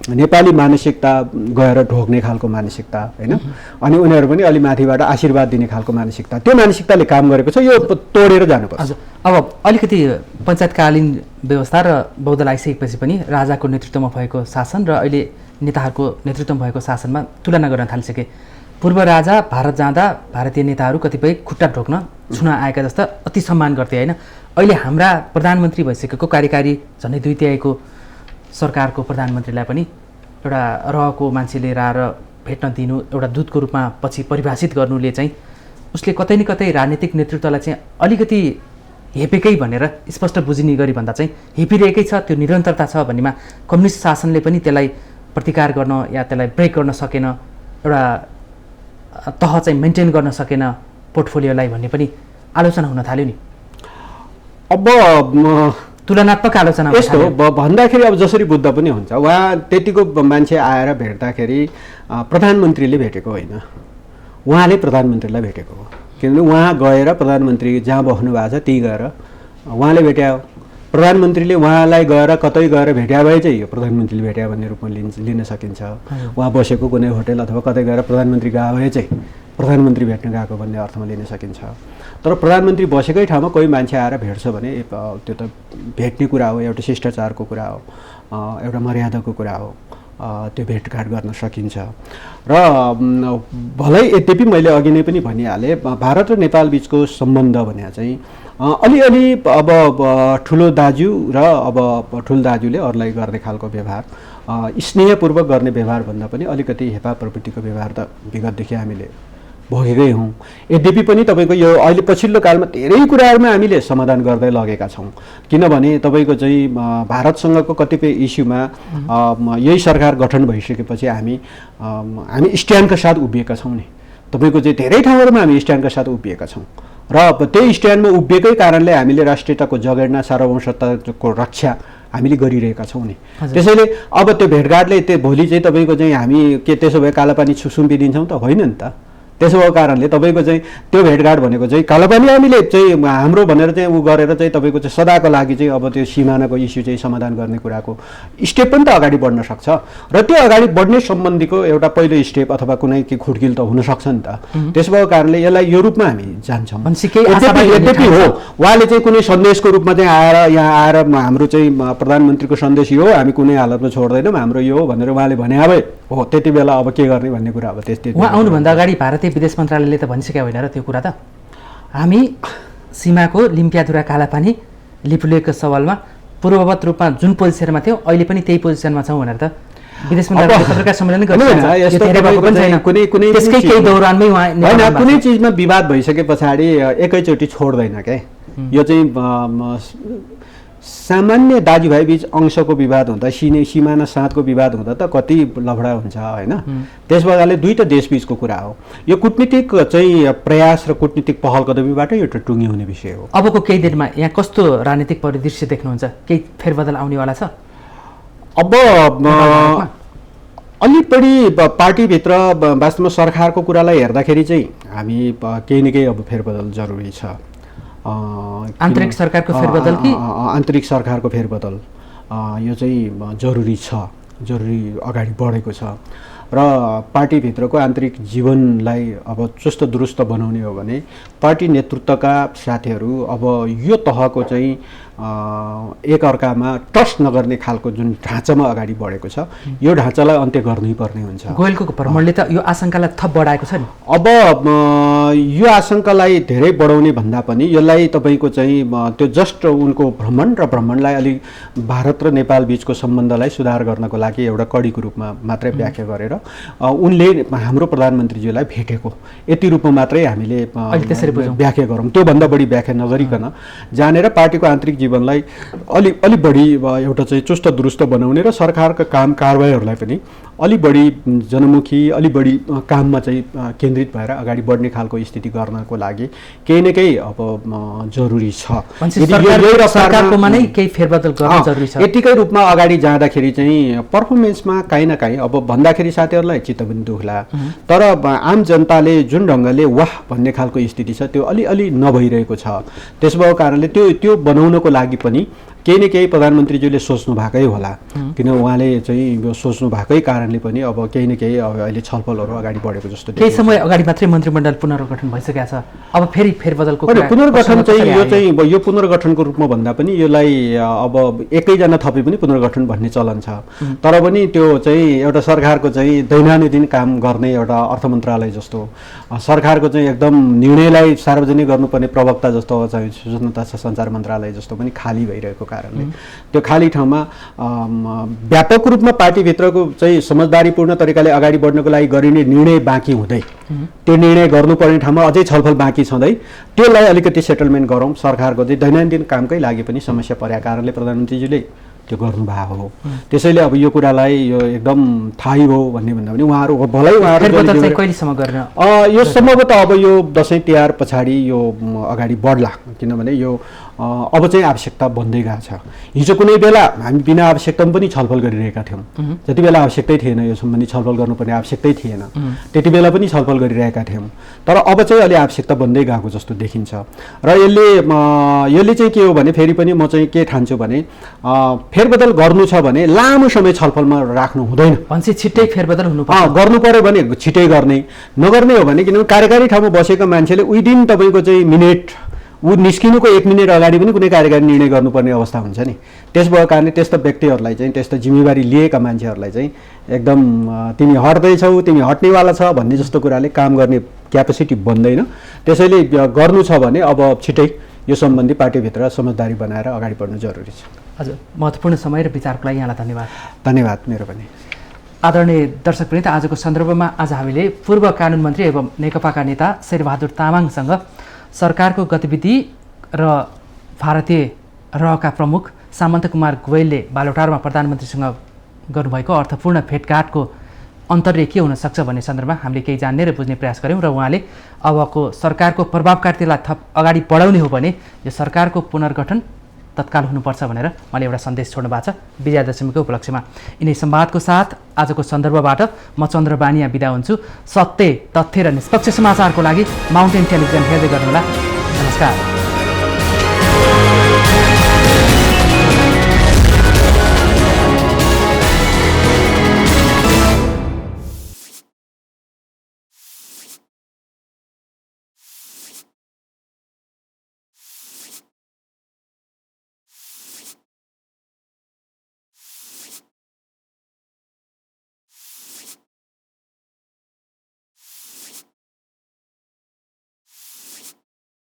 Speaker 2: नेपाली मानसिकता गएर ढोग्ने खालको मानसिकता होइन, अनि उनीहरू पनि अलि माथिबाट आशीर्वाद दिने खालको मानसिकता, त्यो मानसिकताले काम गरेको छ। यो तोडेर जानुपर्छ।
Speaker 1: अब अलिकति पञ्चायतकालीन व्यवस्था र बहुदल आइसकेपछि पनि राजाको नेतृत्वमा भएको शासन र अहिले नेताहरूको नेतृत्वमा भएको शासनमा तुलना गर्न थालिसके। पूर्व राजा भारत जाँदा भारतीय नेताहरू कतिपय खुट्टा ढोक्न छुन आएका जस्ता अति सम्मान गर्थे होइन। अहिले हाम्रा प्रधानमन्त्री भइसकेको कार्यकारी झन्डै 2 तिहाईको सरकारको प्रधानमन्त्रीलाई पनि एउटा रहको मान्छे लिएर आएर भेट्न दिनु, एउटा दूतको रूपमा पछि परिभाषित गर्नुले चाहिँ उसले कतै न कतै राजनीतिक नेतृत्वलाई चाहिँ अलिकति हेपेकै भनेर स्पष्ट बुझिने गरी भन्दा चाहिँ हेपिरहेकै छ, त्यो निरन्तरता छ भन्नेमा कम्युनिस्ट शासनले पनि त्यसलाई प्रतिकार गर्न या त्यसलाई ब्रेक गर्न सकेन, एउटा तह चाहिँ मेन्टेन गर्न सकेन पोर्टफोलियोलाई भन्ने पनि आलोचना हुन थाल्यो नि।
Speaker 2: अब
Speaker 1: तुलनात्मक आलोचना
Speaker 2: यस्तो भन्दाखेरि अब जसरी बुझ्दा पनि हुन्छ, उहाँ त्यतिको मान्छे आएर भेट्दाखेरि प्रधानमन्त्रीले भेटेको होइन, उहाँले प्रधानमन्त्रीलाई भेटेको हो। किनभने उहाँ गएर प्रधानमन्त्री जहाँ बस्नु भएको छ त्यहीँ गएर उहाँले भेट्या हो। प्रधानमन्त्रीले उहाँलाई गएर कतै गएर भेट्या भए चाहिँ यो प्रधानमन्त्रीले भेट्या भन्ने रूपमा लिन सकिन्छ। उहाँ बसेको कुनै होटल अथवा कतै गएर प्रधानमन्त्री गए भए चाहिँ प्रधानमन्त्री भेट्न गएको भन्ने अर्थमा लिन सकिन्छ। तर प्रधानमन्त्री बसेकै ठाउँमा कोही मान्छे आएर भेट्छ भने त्यो त भेट्ने कुरा हो, एउटा शिष्टाचारको कुरा हो, एउटा मर्यादाको कुरा हो, त्यो भेटघाट गर्न सकिन्छ। र भलै यद्यपि मैले अघि नै पनि भनिहालेँ, भारत र नेपाल बिचको सम्बन्ध भने चाहिँ अलिअलि अब ठुलो दाजु र अब ठुलो दाजुले अरूलाई गर्ने खालको व्यवहार, स्नेहपूर्वक गर्ने व्यवहार भन्दा पनि अलिकति हेपा प्रवृत्तिको व्यवहार त विगतदेखि हामीले भोगेकै हौँ। यद्यपि पनि तपाईँको यो अहिले पछिल्लो कालमा धेरै कुराहरूमा हामीले समाधान गर्दै लगेका छौँ। किनभने तपाईँको चाहिँ भारतसँगको कतिपय इस्युमा यही सरकार गठन भइसकेपछि हामी स्ट्यान्डका साथ उभिएका छौँ नि। तपाईँको चाहिँ धेरै ठाउँहरूमा हामी स्ट्यान्डका साथ उभिएका छौँ र त्यही स्ट्यान्डमा उभिएकै कारणले हामीले राष्ट्रियताको जगेर्ना सार्वभौमसत्ताको रक्षा हामीले गरिरहेका छौँ नि। त्यसैले अब त्यो भेटघाटले त्यो भोलि चाहिँ तपाईँको चाहिँ हामी के त्यसो भए कालापानी सुम्पिदिन्छौँ त होइन नि त। त्यसो भएको कारणले तपाईँको चाहिँ त्यो भेटघाट भनेको चाहिँ कालापानी हामीले चाहिँ हाम्रो भनेर चाहिँ ऊ गरेर चाहिँ तपाईँको चाहिँ सदाको लागि चाहिँ अब त्यो सिमानाको इस्यु चाहिँ समाधान गर्ने कुराको स्टेप पनि त अगाडि बढ्न सक्छ र त्यो अगाडि बढ्ने सम्बन्धीको एउटा पहिलो स्टेप अथवा कुनै के खुड्किल त हुनसक्छ नि त। त्यसो भएको कारणले यसलाई यो रूपमा हामी जान्छौँ। यद्यपि हो उहाँले चाहिँ कुनै सन्देशको रूपमा चाहिँ आएर यहाँ आएर हाम्रो चाहिँ प्रधानमन्त्रीको सन्देश यो हो, हामी कुनै हालतमा छोड्दैनौँ, हाम्रो यो हो भनेर उहाँले भने भए हो, त्यति बेला अब के गर्ने भन्ने कुरा अब त्यस्तै।
Speaker 1: उहाँ आउनुभन्दा अगाडि भारतीय विदेश मन्त्रालयले त भनिसकेको होइन र त्यो कुरा त, हामी सीमाको लिम्पियाधुरा कालापानी लिपुलेखको सवालमा पूर्ववत रूपमा जुन पोजिसनमा थियौँ अहिले पनि त्यही पोजिसनमा छौँ भनेर त विदेश मन्त्रालयले पत्रकार सम्मेलन
Speaker 2: कुनै चिजमा विवाद भइसके पछाडि एकैचोटि छोड्दैन क्या। यो चाहिँ सामान्य दाजुभाइ बीच अंशको विवाद हुँदा सिमाना साँधको विवाद हुँदा त कति लफडा हुन्छ होइन। त्यस प्रकारले दुईटा देशबीचको कुरा हो। यो कूटनीतिक चाहिँ प्रयास र कूटनीतिक पहल कदमीबाट यो टुङ्गी हुने विषय हो।
Speaker 1: अबको केही दिनमा यहाँ कस्तो राजनीतिक परिदृश्य देख्नुहुन्छ? केही फेरबदल आउनेवाला छ?
Speaker 2: अब अलि बढी पार्टीभित्र वास्तवमा सरकारको कुरालाई हेर्दाखेरि चाहिँ हामी केही न केही अब फेरबदल जरुरी छ।
Speaker 1: आन्तरिक सरकारको फेरबदल कि
Speaker 2: आन्तरिक सरकारको फेरबदल यो चाहिँ जरुरी छ, जरुरी अगाडि बढेको छ र पार्टीभित्रको आन्तरिक जीवनलाई अब चुस्त दुरुस्त बनाउने हो भने पार्टी नेतृत्वका साथीहरू अब यो तहको चाहिँ एकअर्कामा टच नगर्ने खालको जुन ढाँचामा अगाडि बढेको छ यो ढाँचालाई अन्त्य गर्नै पर्ने हुन्छ।
Speaker 1: गोयलको भ्रमणले त यो आशंकालाई थप बढाएको छ नि।
Speaker 2: अब यो आशंकालाई धेरै बढाउने भन्दा पनि यसलाई तपाईँको चाहिँ त्यो जस्ट उनको भ्रमण र भ्रमणलाई अलिक भारत र नेपाल बिचको सम्बन्धलाई सुधार गर्नको लागि एउटा कडीको रूपमा मात्रै व्याख्या गरेर उनले हाम्रो प्रधानमन्त्रीज्यूलाई भेटेको यति रूपमा मात्रै हामीले व्याख्या गरौँ। त्योभन्दा बढी व्याख्या नगरिकन जानेर पार्टीको आन्तरिक जीवनलाई अलि बढी एउटा चाहिँ चुस्त दुरुस्त बनाउने र सरकारका काम कारबाहीहरूलाई पनि अलि बढी जनमुखी अलि बढी काममा चाहिँ केन्द्रित भएर अगाडि बढ्ने खालको स्थिति गर्नको लागि केही न केही अब जरुरी छ।
Speaker 1: सरकारकोमा नै केही फेरबदल गर्न जरुरी छ।
Speaker 2: यतिकै रूपमा अगाडि जाँदाखेरि चाहिँ पर्फर्मेन्समा काहीँ न काहीँ अब भन्दाखेरि साथीहरूलाई चित्त पनि दुख्ला, तर आम जनताले जुन ढङ्गले वाह भन्ने खालको स्थिति छ त्यो अलि नभइरहेको छ। त्यस भएको कारणले त्यो बनाउनको लागि पनि केही न केही प्रधानमन्त्रीज्यूले सोच्नु भएकै होला, किन उहाँले चाहिँ यो सोच्नु भएकै कारणले पनि अब केही न केही अब अहिले छलफलहरू अगाडि बढेको जस्तो
Speaker 1: केही समय अगाडि मात्रै मन्त्रीमण्डल पुनर्गठन भइसकेको छ, अब फेरि फेरबदलको
Speaker 2: पुनर्गठन चाहिँ यो चाहिँ यो पुनर्गठनको रूपमा भन्दा पनि यसलाई अब एकैजना थपे पनि पुनर्गठन भन्ने चलन छ। तर पनि त्यो चाहिँ एउटा सरकारको चाहिँ दैनन्दिन काम गर्ने एउटा अर्थ मन्त्रालय जस्तो, सरकारको चाहिँ एकदम निर्णयलाई सार्वजनिक गर्नुपर्ने प्रवक्ता जस्तो चाहिँ सूचना तथा सञ्चार मन्त्रालय जस्तो पनि खाली भइरहेको कारणले त्यो खाली ठाउँमा व्यापक रूपमा पार्टीभित्रको चाहिँ समझदारीपूर्ण तरिकाले अगाडि बढ्नको लागि गरिने निर्णय बाँकी हुँदै त्यो निर्णय गर्नुपर्ने ठाउँमा अझै छलफल बाँकी छँदै त्यसलाई अलिकति सेटलमेन्ट गरौँ, सरकारको चाहिँ दैनन्दिन कामकै लागि पनि समस्या परेको कारणले प्रधानमन्त्रीजीले त्यो गर्नुभएको हो। त्यसैले अब यो कुरालाई यो एकदम थाहै हो भन्ने भन्दा पनि उहाँहरू भलै उहाँहरू
Speaker 1: कहिलेसम्म गर्न
Speaker 2: यो सम्भवतः अब यो दसैँ तिहार पछाडि यो अगाडि बढ्ला, किनभने यो अब चाहिँ आवश्यकता बन्दै गएको छ। हिजो कुनै बेला हामी बिना आवश्यकतामा पनि छलफल गरिरहेका थियौँ, जति बेला आवश्यकतै थिएन यो सम्बन्धी छलफल गर्नुपर्ने आवश्यकतै थिएन त्यति बेला पनि छलफल गरिरहेका थियौँ। तर अब चाहिँ अलि आवश्यकता बन्दै गएको जस्तो देखिन्छ र यसले चाहिँ के हो भने फेरि पनि म चाहिँ के ठान्छु भने फेरबदल गर्नु छ भने लामो समय छलफलमा राख्नु हुँदैन,
Speaker 1: भन्छ छिट्टै फेरबदल हुनु
Speaker 2: गर्नु पर्यो भने छिट्टै गर्ने, नगर्ने हो भने किनभने कार्यकारी ठाउँमा बसेको मान्छेले उही दिन तपाईँको चाहिँ मिनेट ऊ निस्किनुको 1 मिनेट अगाडि पनि कुनै कार्यकारी निर्णय गर्नुपर्ने अवस्था हुन्छ नि। त्यस भएको कारणले त्यस्तो व्यक्तिहरूलाई चाहिँ त्यस्तो जिम्मेवारी लिएका मान्छेहरूलाई चाहिँ एकदम तिमी हट्दैछौ, तिमी हट्नेवाला छ भन्ने जस्तो कुराले काम गर्ने क्यापेसिटी बन्दैन। त्यसैले गर्नु छ भने अब छिट्टै यो सम्बन्धी पार्टीभित्र समझदारी बनाएर अगाडि बढ्नु जरुरी छ।
Speaker 1: हजुर, महत्त्वपूर्ण समय र विचारको लागि यहाँलाई धन्यवाद।
Speaker 2: धन्यवाद मेरो पनि।
Speaker 1: आदरणीय दर्शकवृन्द, आजको सन्दर्भमा आज हामीले पूर्व कानुन मन्त्री एवं नेकपाका नेता शेरबहादुर तामाङसँग सरकारको गतिविधि र भारतीय रहका प्रमुख सामन्त कुमार गोयलले बालुटारमा प्रधानमन्त्रीसँग गर्नुभएको अर्थपूर्ण भेटघाटको अन्तर्य के हुन सक्छ भन्ने सन्दर्भमा हामीले केही जान्ने र बुझ्ने प्रयास गऱ्यौँ र उहाँले अबको सरकारको प्रभावकारितालाई थप अगाडि बढाउने हो भने यो सरकारको पुनर्गठन तत्काल हुनुपर्छ भनेर उहाँले एउटा सन्देश छोड्नु भएको छ विजयादशमीको उपलक्ष्यमा। यिनै संवादको साथ आजको सन्दर्भबाट म चन्द्र बानिया बिदा हुन्छु। सत्य, तथ्य र निष्पक्ष समाचारको लागि माउन्टेन टेलिभिजन हेर्दै गर्नुहोला। नमस्कार।